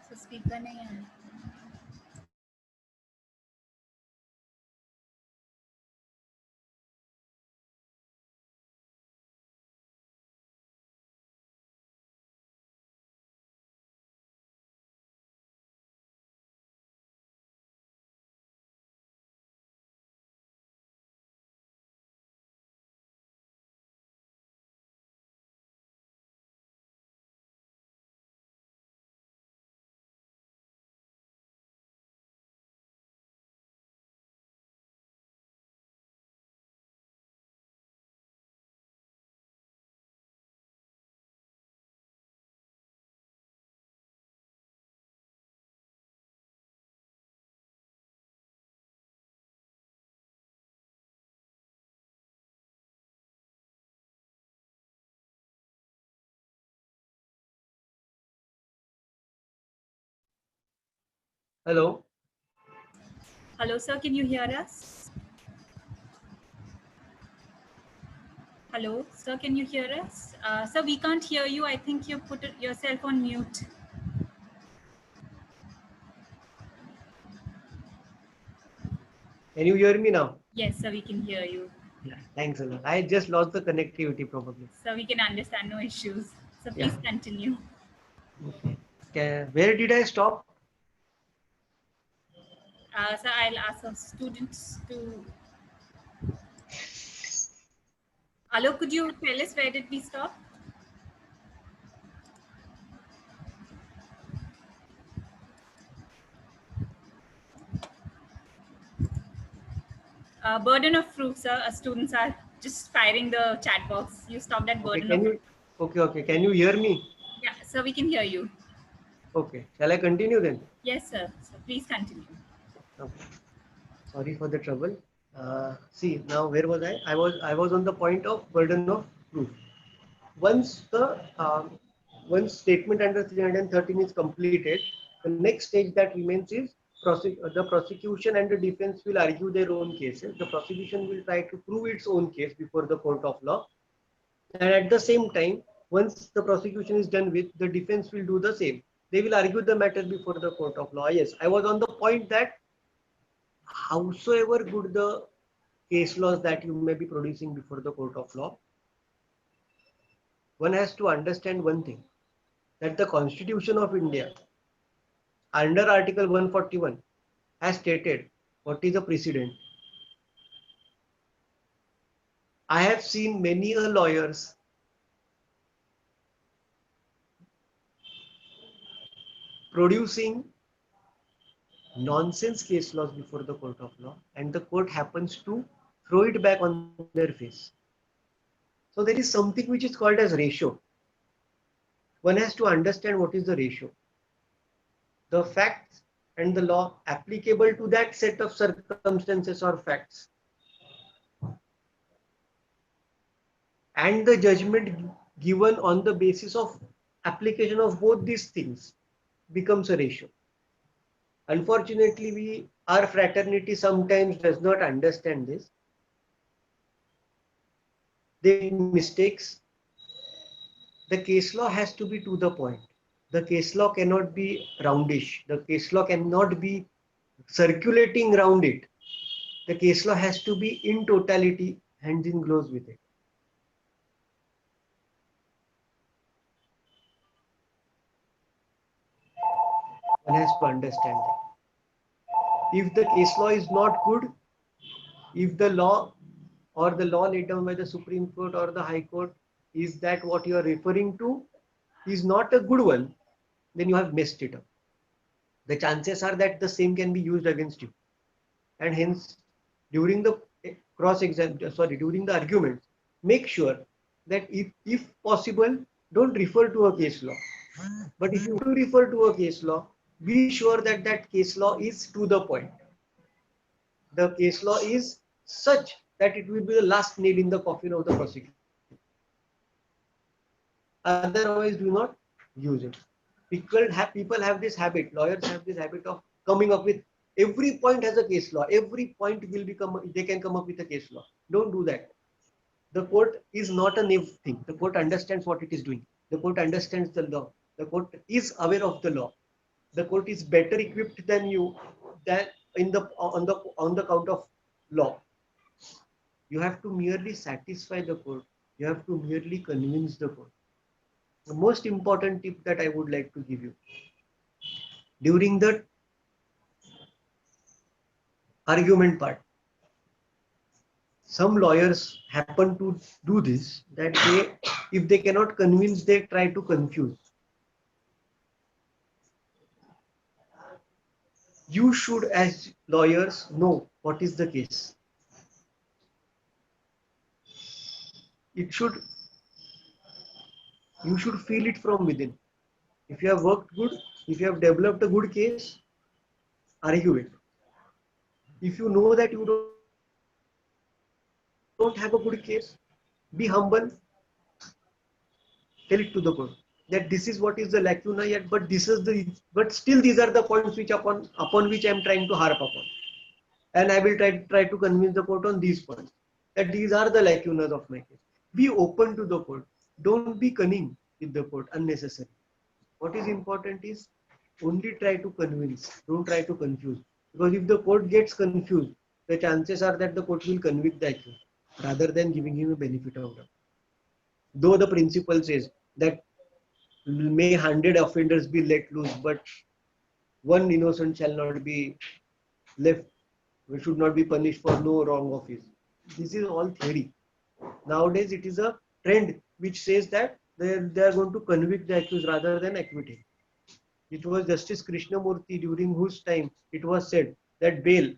So speaker nahi hai. Hello. Hello, sir. Can you hear us? Hello, sir. Can you hear us? Sir, we can't hear you. I think you put yourself on mute. Can you hear me now? Yes, sir. We can hear you. Yeah. Thanks a lot. I just lost the connectivity probably. So we can understand, no issues. So Yeah. please continue. Okay. Where did I stop? So I'll ask our students to. Alok, could you tell us where did we stop? Burden of proof, sir. Students are just firing the chat box. You stopped at Okay, burden can of. you? Okay. Can you hear me? Yeah, sir, we can hear you. Okay. Shall I continue then? Yes, sir. So please continue. Okay. Sorry for the trouble. See, now where was I? I was on the point of burden of proof. Once the once statement under 313 is completed, the next stage that remains is the prosecution and the defense will argue their own cases. The prosecution will try to prove its own case before the court of law, and at the same time, once the prosecution is done with, the defense will do the same. They will argue the matter before the court of law. Yes, I was on the point that howsoever good the case laws that you may be producing before the court of law, one has to understand one thing, that the Constitution of India under Article 141 has stated what is a precedent. I have seen many lawyers producing nonsense case laws before the court of law, and the court happens to throw it back on their face. So there is something which is called as ratio. One has to understand what is the ratio. The facts and the law applicable to that set of circumstances or facts, and the judgment given on the basis of application of both these things becomes a ratio. Unfortunately, our fraternity sometimes does not understand this. They make mistakes. The case law has to be to the point. The case law cannot be roundish. The case law cannot be circulating around it. The case law has to be in totality, hands in gloves with it. One has to understand that. If the case law is not good, if the law or the law laid down by the Supreme Court or the High Court is that what you are referring to is not a good one, then you have messed it up. The chances are that the same can be used against you, and hence during the during the argument, make sure that if possible, don't refer to a case law. But if you do refer to a case law, be sure that that case law is to the point. The case law is such that it will be the last nail in the coffin of the prosecution. Otherwise, do not use it. People have this habit. Lawyers have this habit of coming up with every point has a case law. Every point will become they can come up with a case law. Don't do that. The court is not a naive thing. The court understands what it is doing. The court understands the law. The court is aware of the law. The court is better equipped than you than on the count of law. You have to merely satisfy the court. You have to merely convince the court. The most important tip that I would like to give you, during the argument part, some lawyers happen to do this, that if they cannot convince, they try to confuse. You should, as lawyers, know what is the case. You should feel it from within. If you have worked good, if you have developed a good case, argue it. If you know that you don't have a good case, be humble, tell it to the court that this is what is the lacuna yet, but still these are the points which upon which I am trying to harp upon, and I will try to convince the court on these points, that these are the lacunas of my case. Be open to the court. Don't be cunning with the court unnecessarily. What is important is only try to convince, don't try to confuse. Because if the court gets confused, the chances are that the court will convict the accused rather than giving him a benefit of doubt. Though the principle says that may 100 offenders be let loose, but one innocent shall not be left, we should not be punished for no wrong of his. This is all theory. Nowadays, it is a trend which says that they are going to convict the accused rather than acquit him. It was Justice Krishnamurti during whose time it was said that bail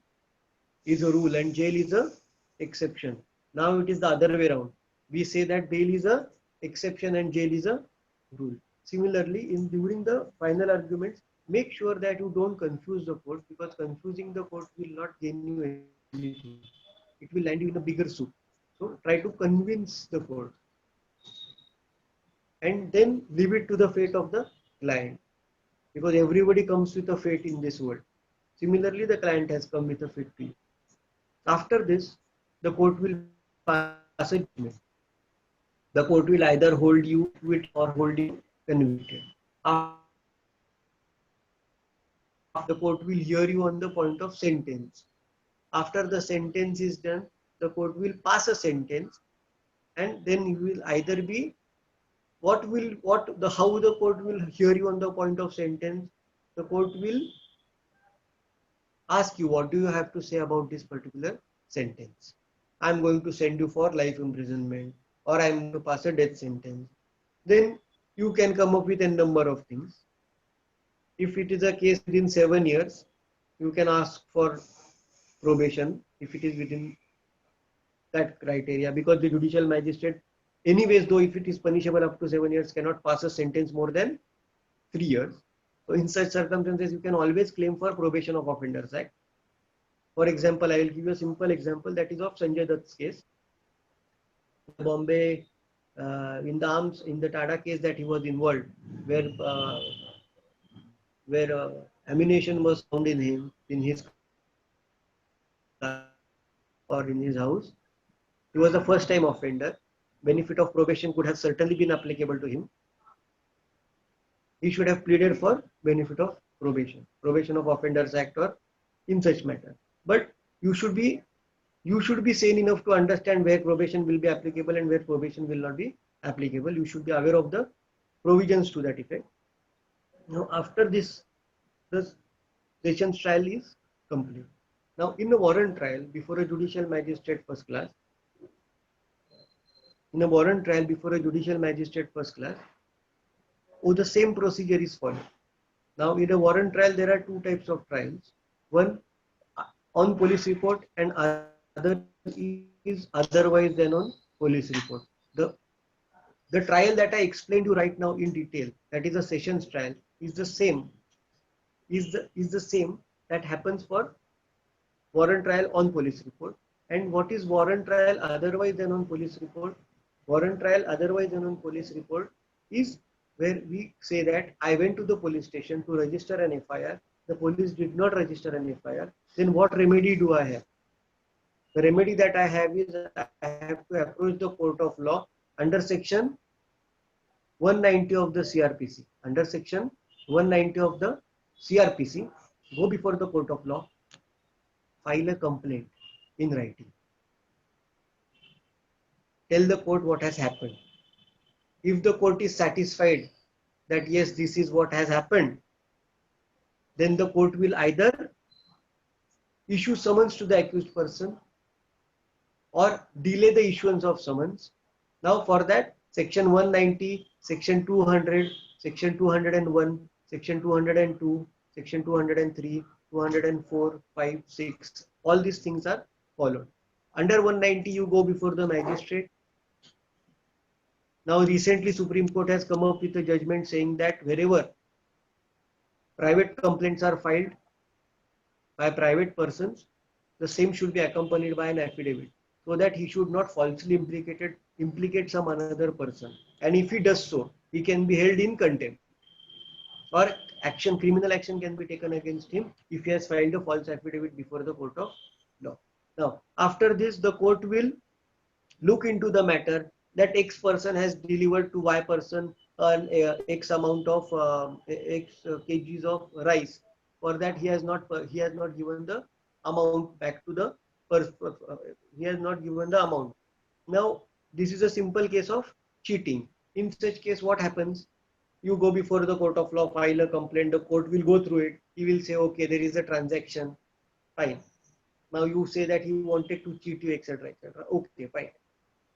is a rule and jail is a exception. Now it is the other way around. We say that bail is a exception and jail is a rule. Similarly, in during the final arguments, make sure that you don't confuse the court, because confusing the court will not gain you anything. It will land you in a bigger soup. So try to convince the court and then leave it to the fate of the client, because everybody comes with a fate in this world. Similarly, the client has come with a fate to you. After this, the court will pass a judgment. The court will either hold you acquitted or hold you convicted. After the court will hear you on the point of sentence. After the sentence is done, the court will pass a sentence, and then you will either be how the court will hear you on the point of sentence. The court will ask you, what do you have to say about this particular sentence? I'm going to send you for life imprisonment, or I'm going to pass a death sentence. Then you can come up with a number of things. If it is a case within 7 years, you can ask for probation if it is within that criteria, because the judicial magistrate, anyways, though if it is punishable up to 7 years, cannot pass a sentence more than 3 years. So in such circumstances, you can always claim for Probation of Offenders Act. For example, I will give you a simple example, that is of Sanjay Dutt's case. Bombay, in the Tata case that he was involved, where ammunition was found in him, in his or in his house. He was a first-time offender. Benefit of probation could have certainly been applicable to him. He should have pleaded for benefit of probation, Probation of Offenders Act, or in such matter. But you should be sane enough to understand where probation will be applicable and where probation will not be applicable. You should be aware of the provisions to that effect. Now, after this, the sessions trial is complete. Now, in a warrant trial before a judicial magistrate first class, the same procedure is followed. Now, in a warrant trial, there are two types of trials. One on police report, and other is otherwise than on police report. The trial that I explained you right now in detail, that is a sessions trial, is the same. Is the same that happens for warrant trial on police report. And what is warrant trial otherwise than on police report? Warrant trial otherwise than on police report is where we say that I went to the police station to register an FIR. The police did not register an FIR. Then what remedy do I have? The remedy that I have is I have to approach the court of law under section 190 of the CRPC. Under section 190 of the CRPC, go before the court of law, file a complaint in writing. Tell the court what has happened. If the court is satisfied that yes, this is what has happened, then the court will either issue summons to the accused person or delay the issuance of summons. Now for that, section 190, section 200, section 201, section 202, section 203, 204, 5, 6, all these things are followed. Under 190, you go before the magistrate. Now recently Supreme Court has come up with a judgment saying that wherever private complaints are filed by private persons, the same should be accompanied by an affidavit, so that he should not falsely implicate some another person. And if he does so, he can be held in contempt, or criminal action can be taken against him if he has filed a false affidavit before the court of law. Now, after this, the court will look into the matter that X person has delivered to Y person X amount of X kgs of rice. For that, he has not given the amount back to the he has not given the amount. Now, this is a simple case of cheating. In such case, what happens? You go before the court of law, file a complaint. The court will go through it. He will say, okay, there is a transaction. Fine. Now you say that he wanted to cheat you, etc., etc. Okay, fine.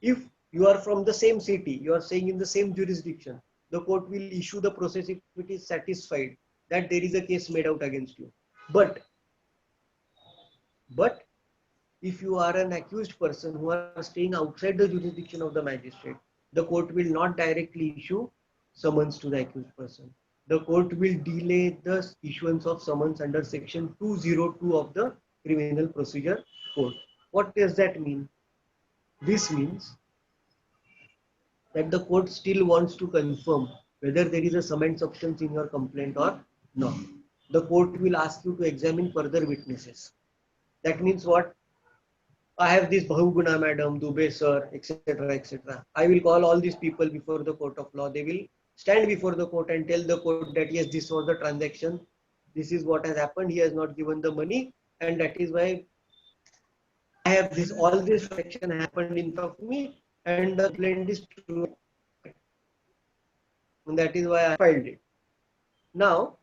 If you are from the same city, you are staying in the same jurisdiction, the court will issue the process if it is satisfied that there is a case made out against you. But if you are an accused person who are staying outside the jurisdiction of the magistrate, the court will not directly issue summons to the accused person. The court will delay the issuance of summons under section 202 of the Criminal Procedure Code. What does that mean? This means that the court still wants to confirm whether there is a summoned substance in your complaint or not. The court will ask you to examine further witnesses. That means what? I have this Bahuguna madam, Dubey sir, etc., etc. I will call all these people before the court of law. They will stand before the court and tell the court that yes, this was the transaction. This is what has happened. He has not given the money, and that is why I have this. All this transaction happened in front of me, and the complaint is true. And that is why I filed it. Now,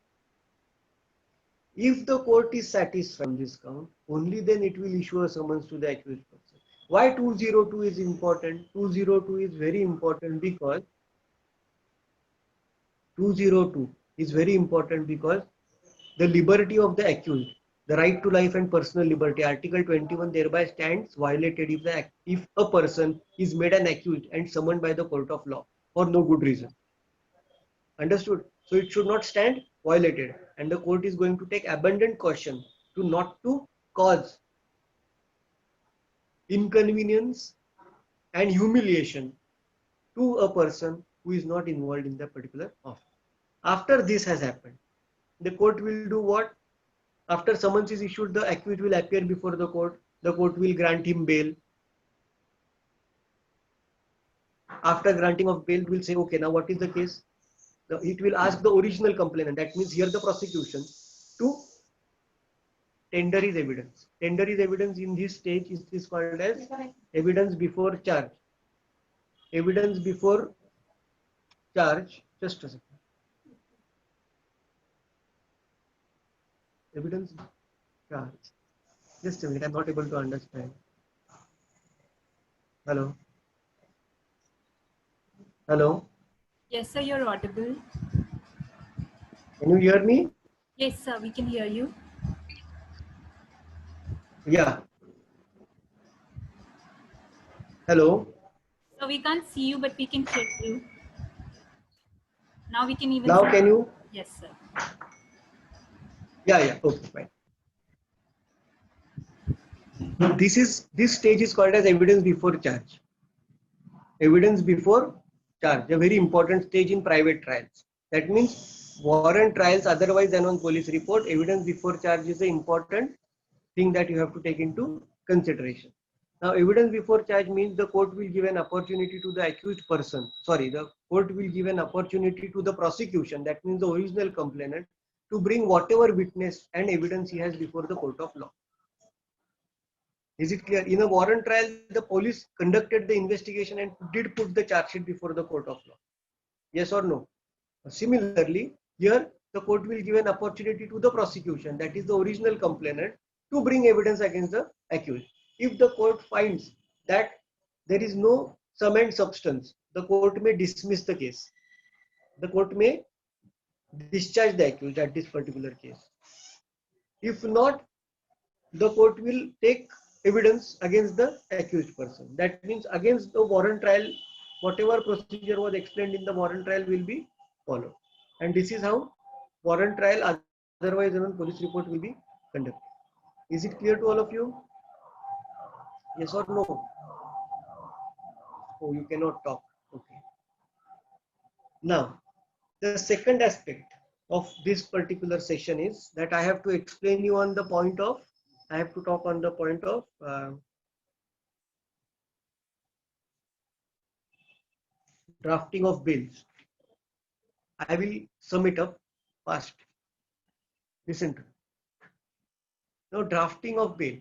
if the court is satisfied on this count, only then it will issue a summons to the accused person. Why 202 is important? 202 is very important because 202 is very important because the liberty of the accused, the right to life and personal liberty, Article 21 thereby stands violated if a person is made an accused and summoned by the court of law for no good reason. Understood? So it should not stand violated, and the court is going to take abundant caution to not to cause inconvenience and humiliation to a person who is not involved in the particular offense. After this has happened, the court will do what? After summons is issued, the accused will appear before the court. The court will grant him bail. After granting of bail, it will say, okay, now what is the case? It will ask the original complainant, that means here the prosecution, to tender his evidence. Tender his evidence in this stage is called as evidence before charge. Evidence before charge, just a second. Evidence charge. Just a minute, I'm not able to understand. Hello? Hello? Yes, sir, you're audible. Can you hear me? Yes, sir, we can hear you. Yeah. Hello? So we can't see you, but we can hear you. Now we can even Now see can you? Yes, sir. Yeah, okay, fine. This stage is called as evidence before charge. Evidence before charge, a very important stage in private trials. That means warrant trials, otherwise than on police report, evidence before charge is an important thing that you have to take into consideration. Now, evidence before charge means the court will give an opportunity to the accused person. Sorry, the court will give an opportunity to the prosecution, that means the original complainant, to bring whatever witness and evidence he has before the court of law. Is it clear? In a warrant trial, the police conducted the investigation and did put the charge sheet before the court of law. Yes or no? Similarly, here the court will give an opportunity to the prosecution, that is the original complainant, to bring evidence against the accused. If the court finds that there is no summoned substance, the court may dismiss the case. The court may discharge the accused at this particular case. If not, the court will take evidence against the accused person. That means against the warrant trial, whatever procedure was explained in the warrant trial will be followed. And this is how warrant trial, otherwise known police report, will be conducted. Is it clear to all of you? Yes or no? Oh, you cannot talk. Okay. Now, the second aspect of this particular session is that I have to explain you on the point of, I have to talk on the point of drafting of bills. I will sum it up fast. Listen to me. Now, drafting of bail.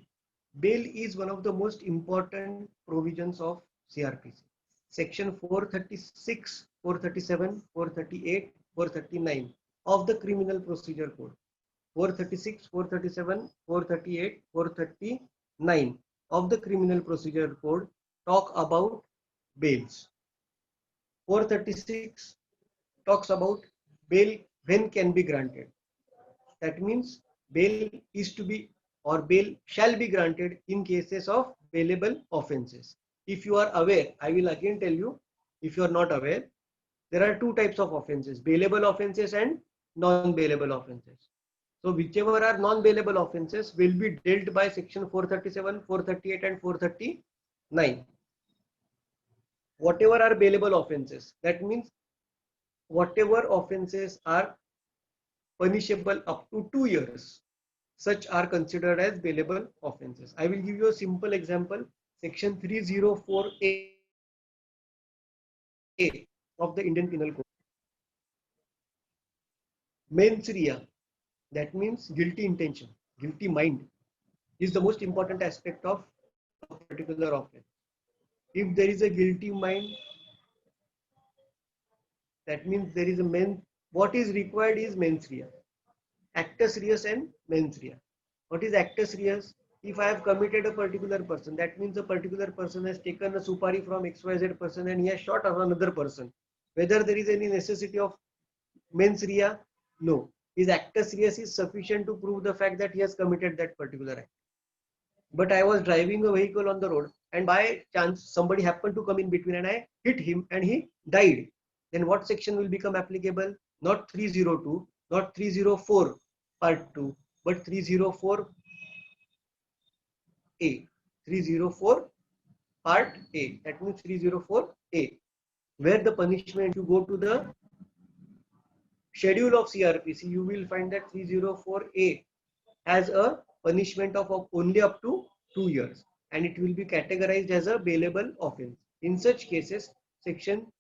Bail is one of the most important provisions of CRPC. Section 436, 437, 438, 439 of the Criminal Procedure Code. 436, 437, 438, 439 of the Criminal Procedure Code talk about bails. 436 talks about bail when can be granted. That means bail is to be or bail shall be granted in cases of bailable offences. If you are aware, I will again tell you, if you are not aware, there are two types of offences, bailable offences and non-bailable offences. So whichever are non-bailable offences will be dealt by section 437, 438 and 439. Whatever are bailable offences, that means whatever offences are punishable up to 2 years, such are considered as bailable offences. I will give you a simple example. Section 304A of the Indian Penal Code. Mens rea, that means guilty intention, guilty mind, is the most important aspect of a particular offense. If there is a guilty mind, that means there is a what is required is mens rea, actus reus and mens rea. What is actus reus? If I have committed a particular person, that means a particular person has taken a supari from XYZ person and he has shot another person. Whether there is any necessity of mens rea? No. His actus reus is sufficient to prove the fact that he has committed that particular act. But I was driving a vehicle on the road and by chance somebody happened to come in between and I hit him and he died. Then what section will become applicable? Not 302, not 304 part 2, but 304A. 304 part A. That means 304A. Where the punishment, you go to the schedule of CRPC, you will find that 304A has a punishment of only up to 2 years and it will be categorized as a bailable offense. In such cases, section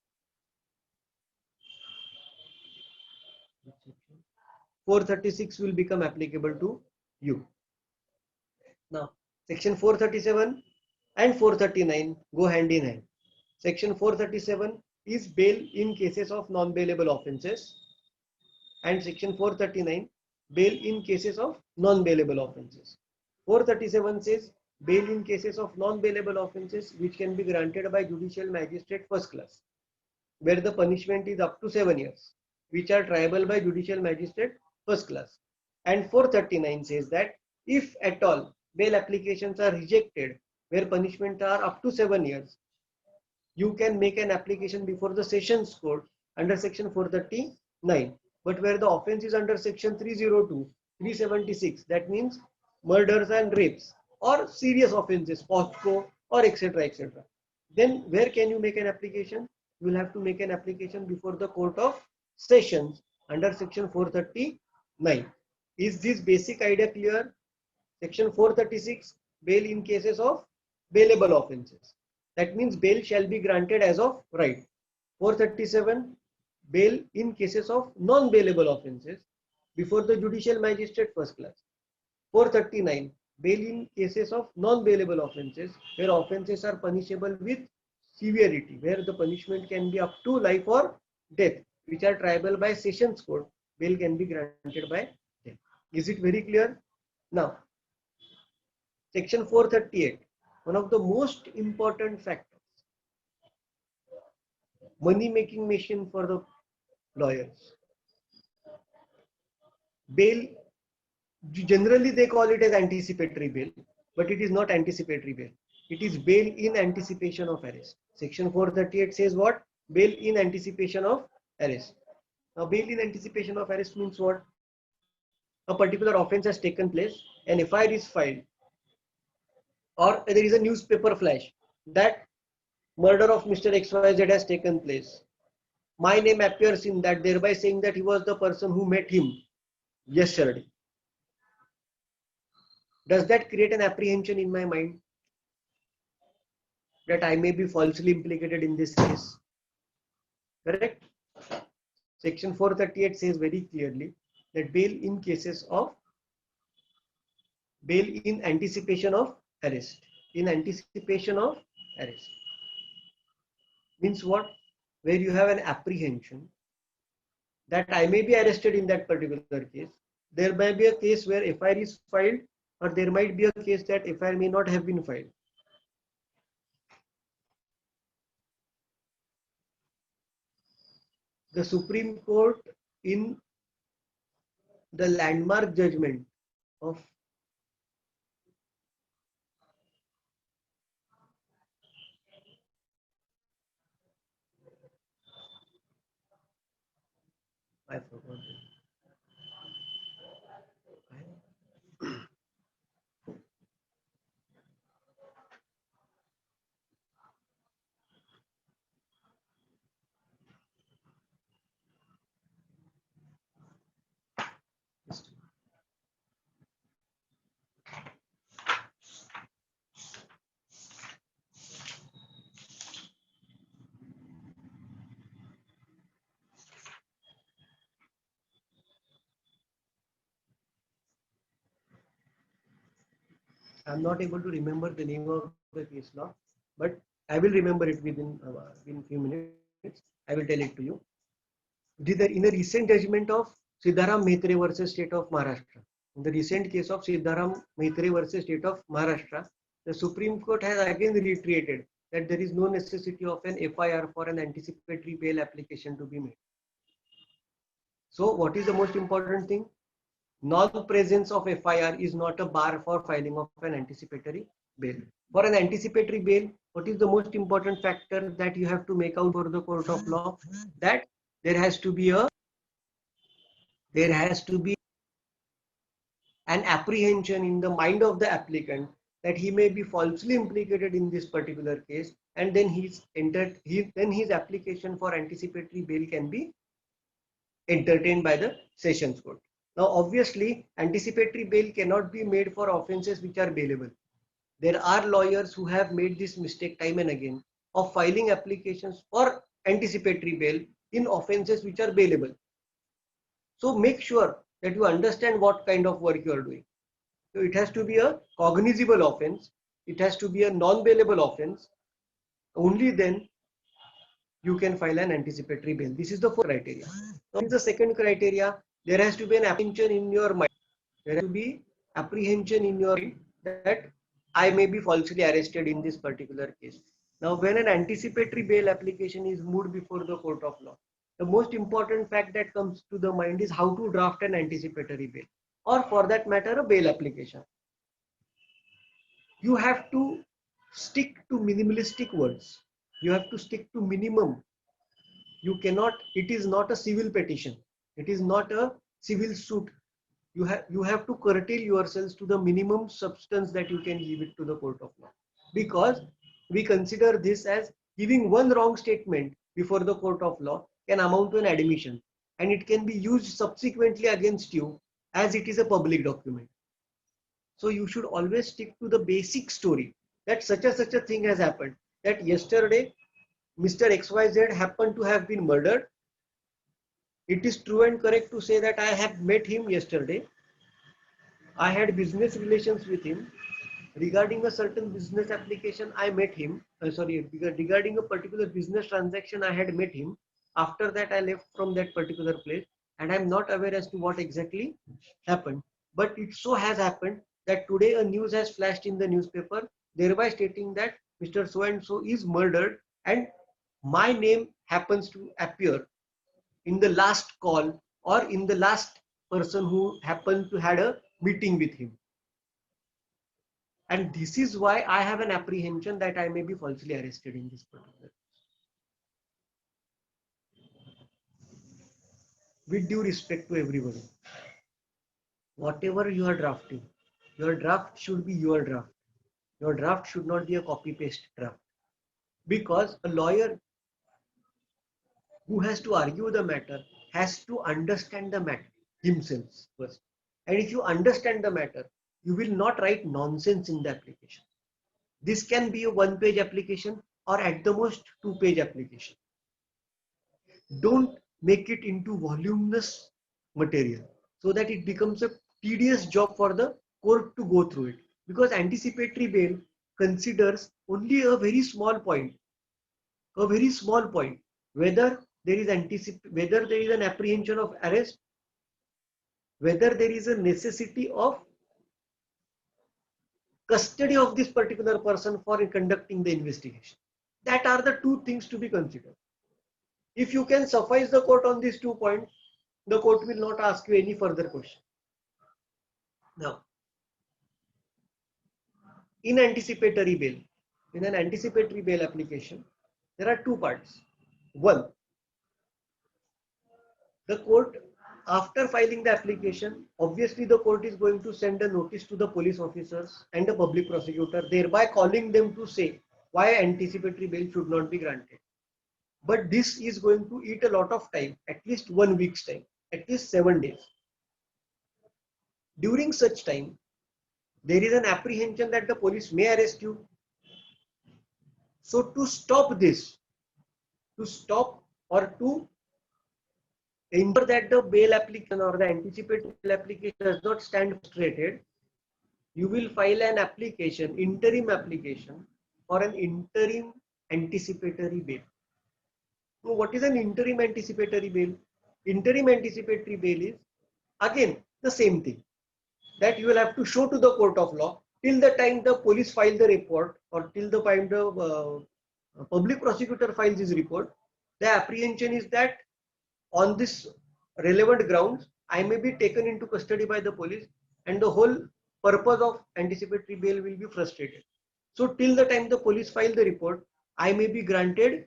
436 will become applicable to you. Now, section 437 and 439 go hand in hand. Section 437 is bail in cases of non-bailable offences and section 439 bail in cases of non-bailable offences. 437 says bail in cases of non-bailable offences which can be granted by judicial magistrate first class, where the punishment is up to 7 years, which are triable by judicial magistrate first class. And 439 says that if at all bail applications are rejected, where punishment are up to 7 years, you can make an application before the sessions court under section 439. But where the offense is under section 302, 376, that means murders and rapes or serious offenses, POSCO or etc. etc. Then where can you make an application? You will have to make an application before the court of sessions under section 439. Is this basic idea clear? Section 436, bail in cases of bailable offences. That means bail shall be granted as of right. 437, bail in cases of non-bailable offences before the judicial magistrate first class. 439, bail in cases of non-bailable offences where offences are punishable with severity, where the punishment can be up to life or death, which are triable by sessions court. Bail can be granted by death. Is it very clear? Now, section 438, one of the most important factors, money making machine for the lawyers. Bail, generally they call it as anticipatory bail, but it is not anticipatory bail. It is bail in anticipation of arrest. Section 438 says what? Bail in anticipation of arrest. Now, bail in anticipation of arrest means what? A particular offense has taken place, an FIR is filed, or there is a newspaper flash that murder of Mr. XYZ has taken place. My name appears in that, thereby saying that he was the person who met him yesterday. Does that create an apprehension in my mind that I may be falsely implicated in this case? Correct? Section 438 says very clearly that bail in cases of bail in anticipation of arrest. In anticipation of arrest means what? Where you have an apprehension that I may be arrested in that particular case. There may be a case where FIR is filed, or there might be a case that FIR may not have been filed. The Supreme Court, in the landmark judgment of I'm not able to remember the name of the case law, but I will remember it within few minutes. I will tell it to you. In a recent judgment of Siddharam Mhatre versus State of Maharashtra, in the recent case of Siddharam Mhatre versus State of Maharashtra, the Supreme Court has again reiterated that there is no necessity of an FIR for an anticipatory bail application to be made. So what is the most important thing? Non-presence of FIR is not a bar for filing of an anticipatory bail. For an anticipatory bail, what is the most important factor that you have to make out for the court of law? That there has to be an apprehension in the mind of the applicant that he may be falsely implicated in this particular case, and then his application for anticipatory bail can be entertained by the Sessions Court. Now, obviously, anticipatory bail cannot be made for offences which are bailable. There are lawyers who have made this mistake time and again of filing applications for anticipatory bail in offences which are bailable. So make sure that you understand what kind of work you are doing. So it has to be a cognizable offense. It has to be a non-bailable offense. Only then you can file an anticipatory bail. This is the first criteria. Now, the second criteria, there has to be an apprehension in your mind. There has to be apprehension in your mind that I may be falsely arrested in this particular case. Now, when an anticipatory bail application is moved before the court of law, the most important fact that comes to the mind is how to draft an anticipatory bail, or for that matter, a bail application. You have to stick to minimalistic words. You have to stick to minimum. You cannot, it is not a civil petition. It is not a civil suit. You have to curtail yourselves to the minimum substance that you can give it to the court of law. Because we consider this as giving one wrong statement before the court of law can amount to an admission, and it can be used subsequently against you as it is a public document. So you should always stick to the basic story that such a thing has happened, that yesterday Mr. XYZ happened to have been murdered. It is true and correct to say that I have met him yesterday. I had business relations with him. Regarding a certain business application, I met him. Regarding a particular business transaction, I had met him. After that, I left from that particular place, and I am not aware as to what exactly happened. But it so has happened that today a news has flashed in the newspaper, thereby stating that Mr. So and so is murdered, and my name happens to appear in the last call or in the last person who happened to had a meeting with him. And this is why I have an apprehension that I may be falsely arrested in this particular case. With due respect to everybody, whatever you are drafting, your draft should be your draft. Your draft should not be a copy-paste draft. Because a lawyer who has to argue the matter has to understand the matter himself first. And if you understand the matter, you will not write nonsense in the application. This can be a one-page application or at the most two-page application. Don't make it into voluminous material so that it becomes a tedious job for the court to go through it. Because anticipatory bail considers only a very small point, whether there is an apprehension of arrest, whether there is a necessity of custody of this particular person for conducting the investigation. That are the two things to be considered. If you can suffice the court on these 2 points, the court will not ask you any further question. Now, in anticipatory bail, in an anticipatory bail application, there are 2 parts. One, the court, after filing the application, obviously the court is going to send a notice to the police officers and the public prosecutor, thereby calling them to say why anticipatory bail should not be granted. But this is going to eat a lot of time, at least 1 week's time, at least 7 days. During such time, there is an apprehension that the police may arrest you. So to stop this, to ensure that the bail application or the anticipatory bail application does not stand frustrated, you will file an application, interim application for an interim anticipatory bail. So what is an interim anticipatory bail? Interim anticipatory bail is again the same thing, that you will have to show to the court of law till the time the police file the report or till the time the public prosecutor files his report. The apprehension is that on this relevant grounds, I may be taken into custody by the police and the whole purpose of anticipatory bail will be frustrated. So till the time the police file the report, I may be granted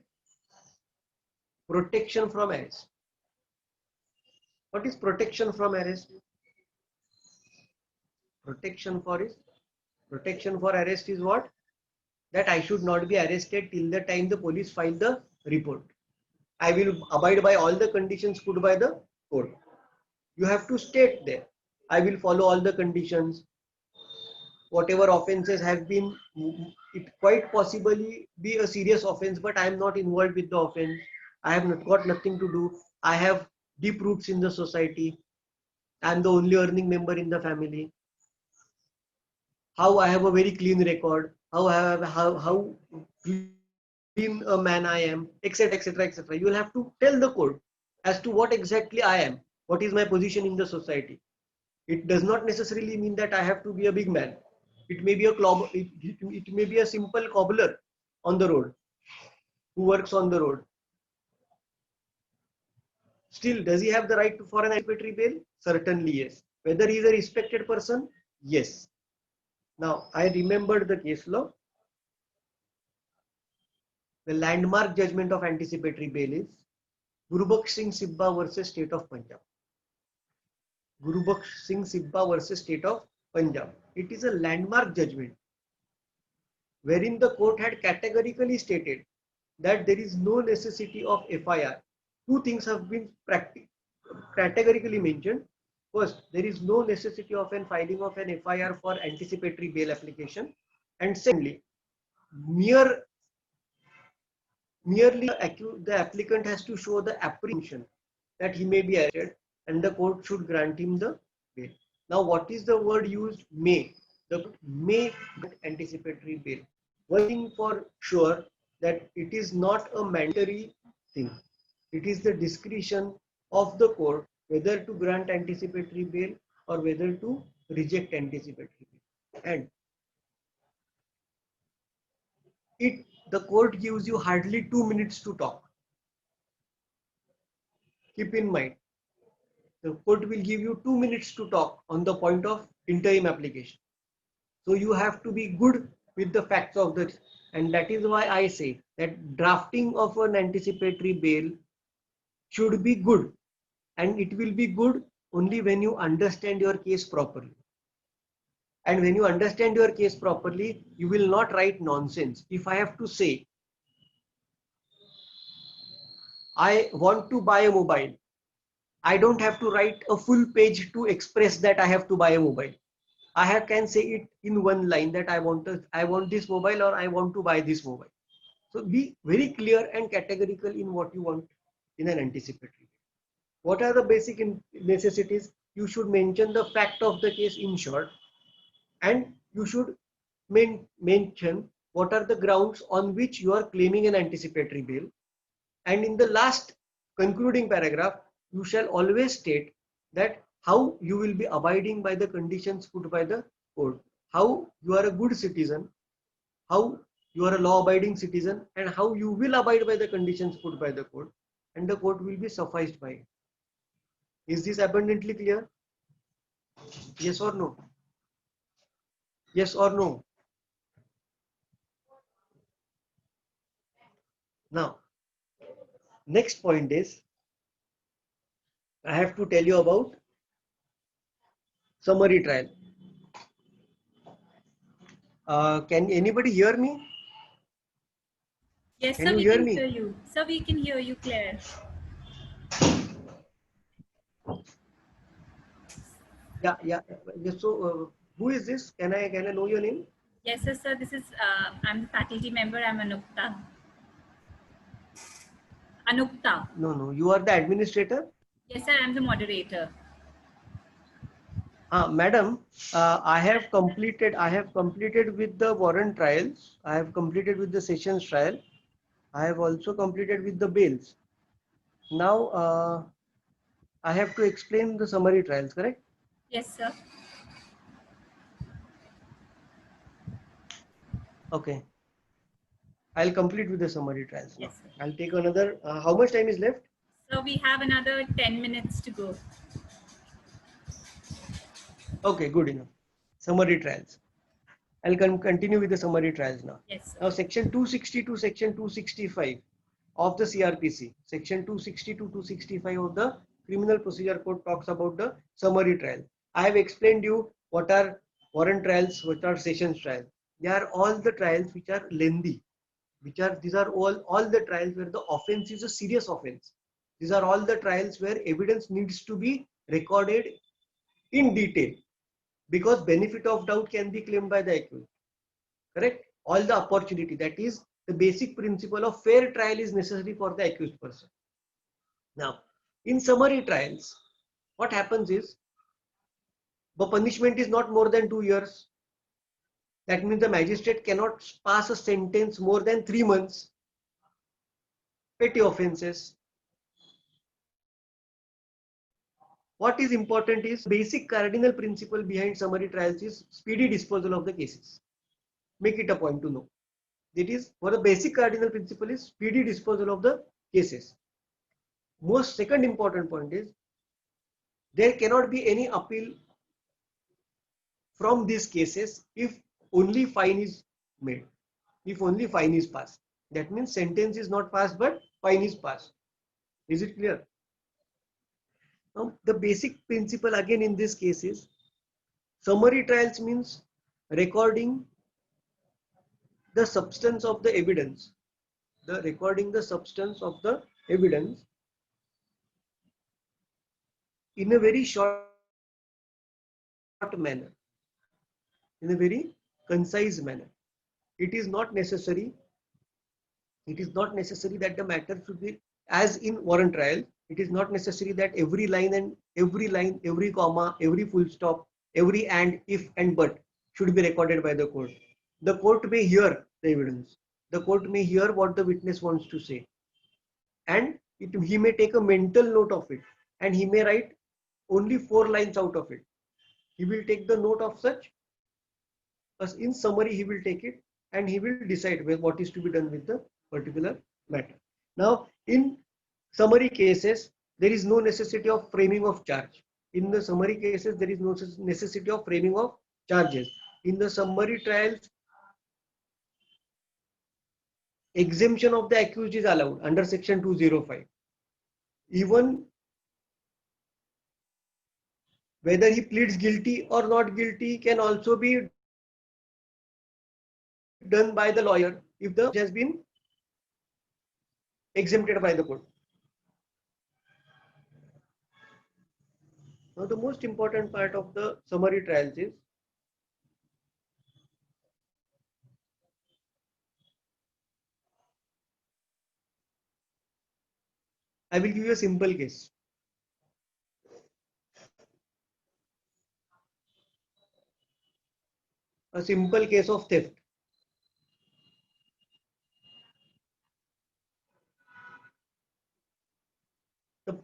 protection from arrest. What is protection from arrest? Protection for arrest is what? That I should not be arrested till the time the police file the report. I will abide by all the conditions put by the court. You have to state there, I will follow all the conditions. Whatever offences have been, it quite possibly be a serious offence, but I am not involved with the offence. I have not got nothing to do. I have deep roots in the society. I am the only earning member in the family. How I have a very clean record. How clean a man I am, etc., etc., etc. You will have to tell the court as to what exactly I am. What is my position in the society? It does not necessarily mean that I have to be a big man. It may be it may be a simple cobbler on the road who works on the road. Still, does he have the right for an anticipatory bail? Certainly yes. Whether he is a respected person? Yes. Now, I remembered the case law. The landmark judgment of anticipatory bail is Gurubaksh Singh Sibba versus State of Punjab. Gurubaksh Singh Sibba versus State of Punjab. It is a landmark judgment wherein the court had categorically stated that there is no necessity of FIR. Two things have been categorically mentioned. First, there is no necessity of an filing of an FIR for anticipatory bail application. And secondly, merely the applicant has to show the apprehension that he may be arrested and the court should grant him the bail. Now, what is the word used? May. The court may grant anticipatory bail. One thing for sure, that it is not a mandatory thing. It is the discretion of the court whether to grant anticipatory bail or whether to reject anticipatory bail. And the court gives you hardly 2 minutes to talk. Keep in mind, the court will give you 2 minutes to talk on the point of interim application. So you have to be good with the facts of the, and that is why I say that drafting of an anticipatory bail should be good, and it will be good only when you understand your case properly. And when you understand your case properly, you will not write nonsense. If I have to say, I want to buy a mobile, I don't have to write a full page to express that I have to buy a mobile. I can say it in one line that I want this mobile or I want to buy this mobile. So be very clear and categorical in what you want in an anticipatory. What are the basic necessities? You should mention the fact of the case in short, and you should mention what are the grounds on which you are claiming an anticipatory bail. And in the last concluding paragraph, you shall always state that how you will be abiding by the conditions put by the court, how you are a good citizen, how you are a law-abiding citizen, and how you will abide by the conditions put by the court, and the court will be sufficed by it. Is this abundantly clear? Yes or no? Yes or no? Now, next point is, I have to tell you about summary trial. Can anybody hear me? Yes, Can sir, you we hear can me? hear you. Sir, we can hear you, Claire. Yeah. Yes, so, who is this? Can I know your name? Yes, sir. This is I'm the faculty member. I'm Anukta. Anukta. No. You are the administrator. Yes, sir. I'm the moderator. Madam, I have completed with the warrant trials. I have completed with the sessions trial. I have also completed with the bails. Now, I have to explain the summary trials, correct? Yes, sir. Okay. I'll complete with the summary trials now. Yes, sir. I'll take another. How much time is left? So we have another 10 minutes to go. Okay, good enough. Summary trials. I'll continue with the summary trials now. Yes, sir. Now, section 260 to section 265 of the CRPC, section 260 to 265 of the Criminal Procedure Code talks about the summary trial. I have explained you what are warrant trials, what are sessions trials. They are all the trials which are lengthy, these are all the trials where the offense is a serious offense. These are all the trials where evidence needs to be recorded in detail, because benefit of doubt can be claimed by the accused. Correct? All the opportunity, that is the basic principle of fair trial, is necessary for the accused person. Now, in summary trials, what happens is the punishment is not more than 2 years. That means the magistrate cannot pass a sentence more than 3 months. Petty offenses. What is important is basic cardinal principle behind summary trials is speedy disposal of the cases. Make it a point to know. That is, for the basic cardinal principle is speedy disposal of the cases. Most second important point is there cannot be any appeal from these cases if only fine is made, if only fine is passed. That means sentence is not passed but fine is passed. Is it clear? Now, the basic principle again in this case is summary trials means recording the substance of the evidence, recording the substance of the evidence in a very short manner, in a very concise manner. It is not necessary that the matter should be, as in warrant trial, it is not necessary that every line, every comma, every full stop, every and, if and but should be recorded by the court. The court may hear the evidence. The court may hear what the witness wants to say, and he may take a mental note of it, and he may write only 4 lines out of it. He will take the note of such, as in summary he will take it, and he will decide what is to be done with the particular matter. Now, in summary cases, there is no necessity of framing of charge. In the summary cases, there is no necessity of framing of charges. In the summary trials, exemption of the accused is allowed under section 205. Even whether he pleads guilty or not guilty can also be done by the lawyer if the has been exempted by the court. Now, the most important part of the summary trials is I will give you a simple case. A simple case of theft. The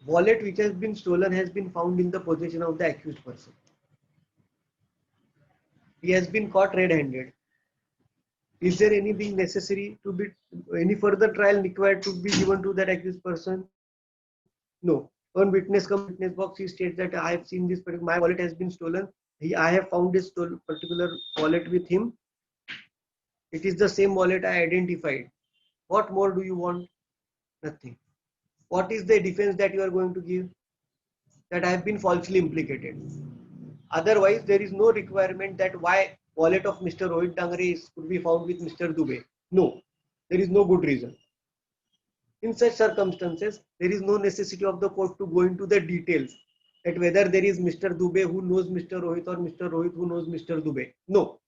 wallet which has been stolen has been found in the possession of the accused person. He has been caught red-handed. Is there anything necessary to be, any further trial required to be given to that accused person? No. When witness comes witness box, he states that I have seen this, but my wallet has been stolen. I have found this particular wallet with him. It is the same wallet I identified. What more do you want? Nothing. What is the defense that you are going to give? That I have been falsely implicated. Otherwise, there is no requirement that why wallet of Mr. Rohit Dangare could be found with Mr. Dubey. No, there is no good reason. In such circumstances, there is no necessity of the court to go into the details that whether there is Mr. Dubey who knows Mr. Rohit or Mr. Rohit who knows Mr. Dubey. No.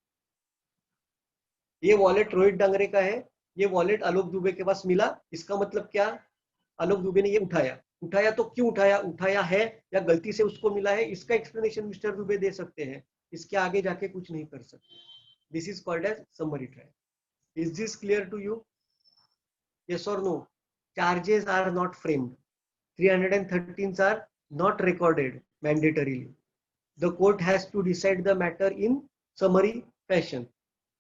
ये wallet Rohit Dangre का है, ये wallet Alok Dubey के पास मिला, इसका मतलब क्या? आलोक दुबे ने ये उठाया, उठाया तो क्यों उठाया, उठाया है या गलती से उसको मिला है, इसका एक्सप्लेनेशन मिस्टर दुबे दे सकते हैं, इसके आगे जाके कुछ नहीं कर सकते. This is called as summary trial. Is this clear to you? Yes or no? Charges are not framed. 313s are not recorded mandatorily. The court has to decide the matter in summary fashion.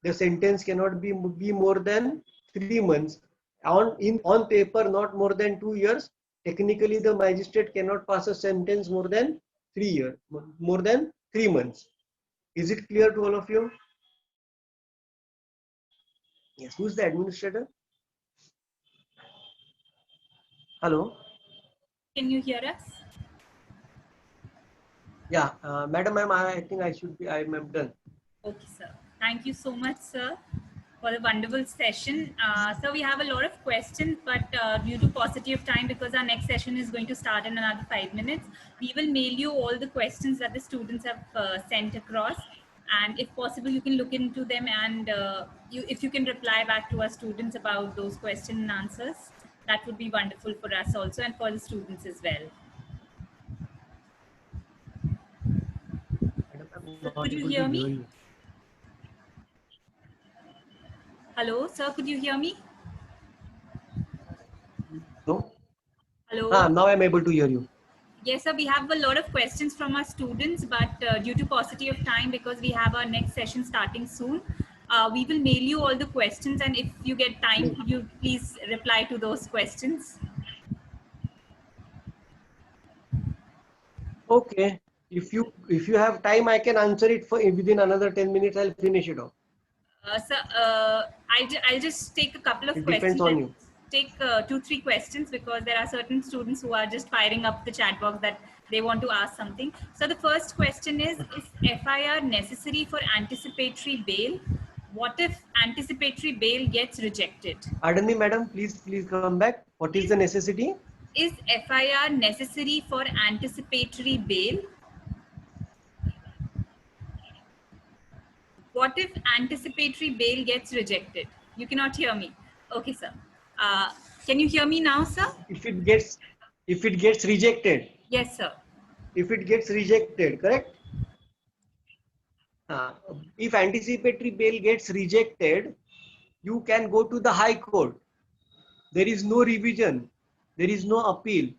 The sentence cannot be more than 3 months. On paper, not more than 2 years. Technically, the magistrate cannot pass a sentence more than 3 years, more than 3 months. Is it clear to all of you? Yes. Who is the administrator? Hello. Can you hear us? Yeah, madam, I think I should be. I'm done. Okay, sir. Thank you so much, sir, for the wonderful session. So we have a lot of questions, but due to paucity of time, because our next session is going to start in another 5 minutes, we will mail you all the questions that the students have sent across. And if possible, you can look into them, and if you can reply back to our students about those question and answers, that would be wonderful for us also and for the students as well. Madam, I'm So not could you able hear to me? hear you. Hello, sir, could you hear me? No? Hello. Now I'm able to hear you. Yes, sir, we have a lot of questions from our students, but due to paucity of time, because we have our next session starting soon, we will mail you all the questions, and if you get time, could you please reply to those questions? Okay. If you have time, I can answer it for within another 10 minutes. I'll finish it off. Sir, I'll just take a couple of It questions. depends on you. Take 2-3 questions, because there are certain students who are just firing up the chat box that they want to ask something. So the first question is FIR necessary for anticipatory bail? What if anticipatory bail gets rejected? Pardon me, madam. Please come back. What is the necessity? Is FIR necessary for anticipatory bail? What if anticipatory bail gets rejected? You cannot hear me. Okay, sir. Can you hear me now, sir? If it gets rejected. Yes, sir. If it gets rejected, correct? If anticipatory bail gets rejected, you can go to the High Court. There is no revision. There is no appeal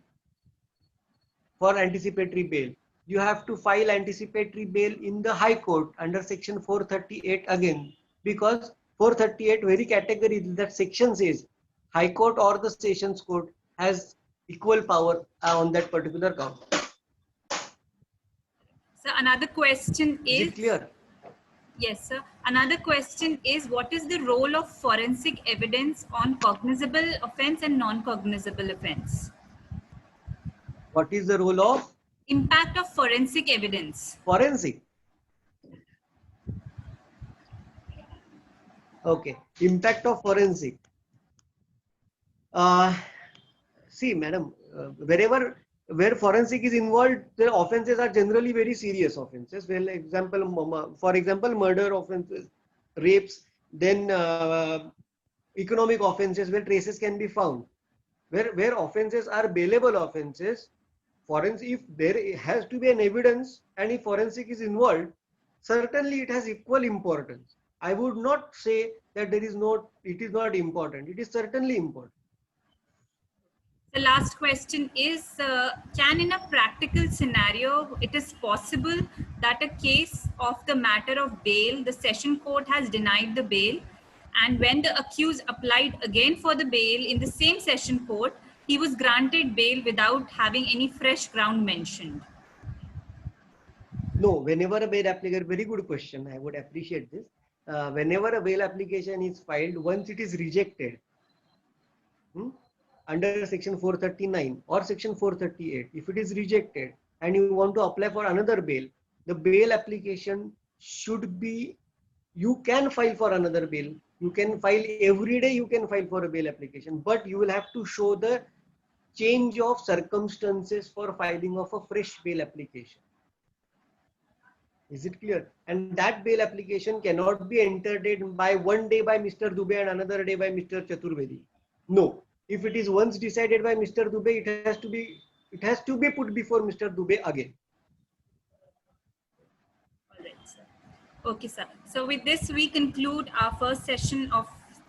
for anticipatory bail. You have to file anticipatory bail in the High Court under section 438 again, because 438 very category that section says High Court or the Sessions Court has equal power on that particular count. So another question Is it clear? Yes, sir. Another question is, what is the role of forensic evidence on cognizable offense and non-cognizable offense? What is the role of Impact of forensic evidence? forensic? Okay, impact of forensic. See, madam, where forensic is involved, the offenses are generally very serious offenses. Well, for example, murder offenses, rapes, then economic offenses where traces can be found. Where offenses are bailable offenses, if there has to be an evidence and if forensic is involved, certainly it has equal importance. I would not say that it is not important. It is certainly important. The last question is, can in a practical scenario, it is possible that a case of the matter of bail, the session court has denied the bail, and when the accused applied again for the bail in the same session court, he was granted bail without having any fresh ground mentioned? No, whenever a bail application, very good question. I would appreciate this. Whenever a bail application is filed, once it is rejected, under section 439 or section 438, if it is rejected and you want to apply for another bail, the bail application should be, you can file for another bail. You can file every day, you can file for a bail application, but you will have to show the change of circumstances for filing of a fresh bail application. Is it clear? And that bail application cannot be entered by one day by Mr. Dubey and another day by Mr. Chaturvedi. No. If it is once decided by Mr. Dubey, it has to be put before Mr. Dubey again. All right, sir. Okay, sir. So with this, we conclude our first session of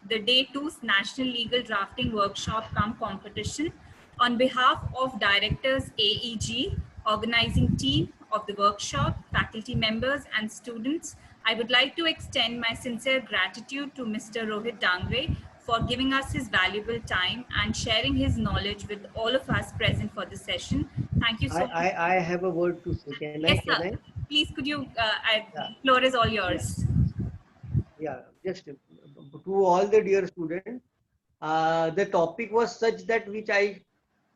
the Day 2's National Legal Drafting Workshop cum competition. On behalf of Directors AEG, organizing team of the workshop, faculty members and students, I would like to extend my sincere gratitude to Mr. Rohit Dangre for giving us his valuable time and sharing his knowledge with all of us present for this session. Thank you so much. I have a word to say. Yes, Can sir. I? Please, could you, Yeah, floor is all yeah, yours. yeah. Just to all the dear students, the topic was such that which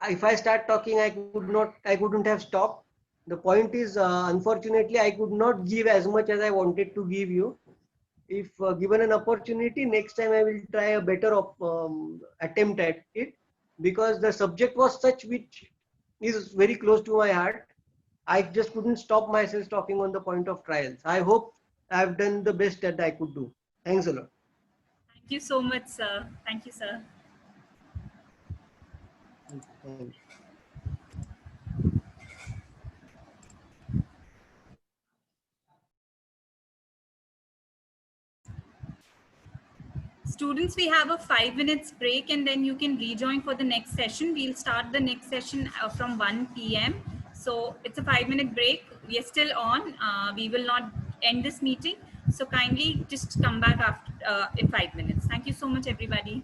if I start talking, I couldn't have stopped. The point is, unfortunately, I could not give as much as I wanted to give you. If given an opportunity, next time I will try a better attempt at it, because the subject was such which is very close to my heart. I just couldn't stop myself talking on the point of trials. I hope I've done the best that I could do. Thanks a lot. Thank you so much, sir. Thank you, sir. Thank you. Students, we have a 5 minutes break and then you can rejoin for the next session. We'll start the next session from 1 p.m. So it's a 5-minute break. We are still on. We will not end this meeting. So kindly just come back after in 5 minutes. Thank you so much, everybody.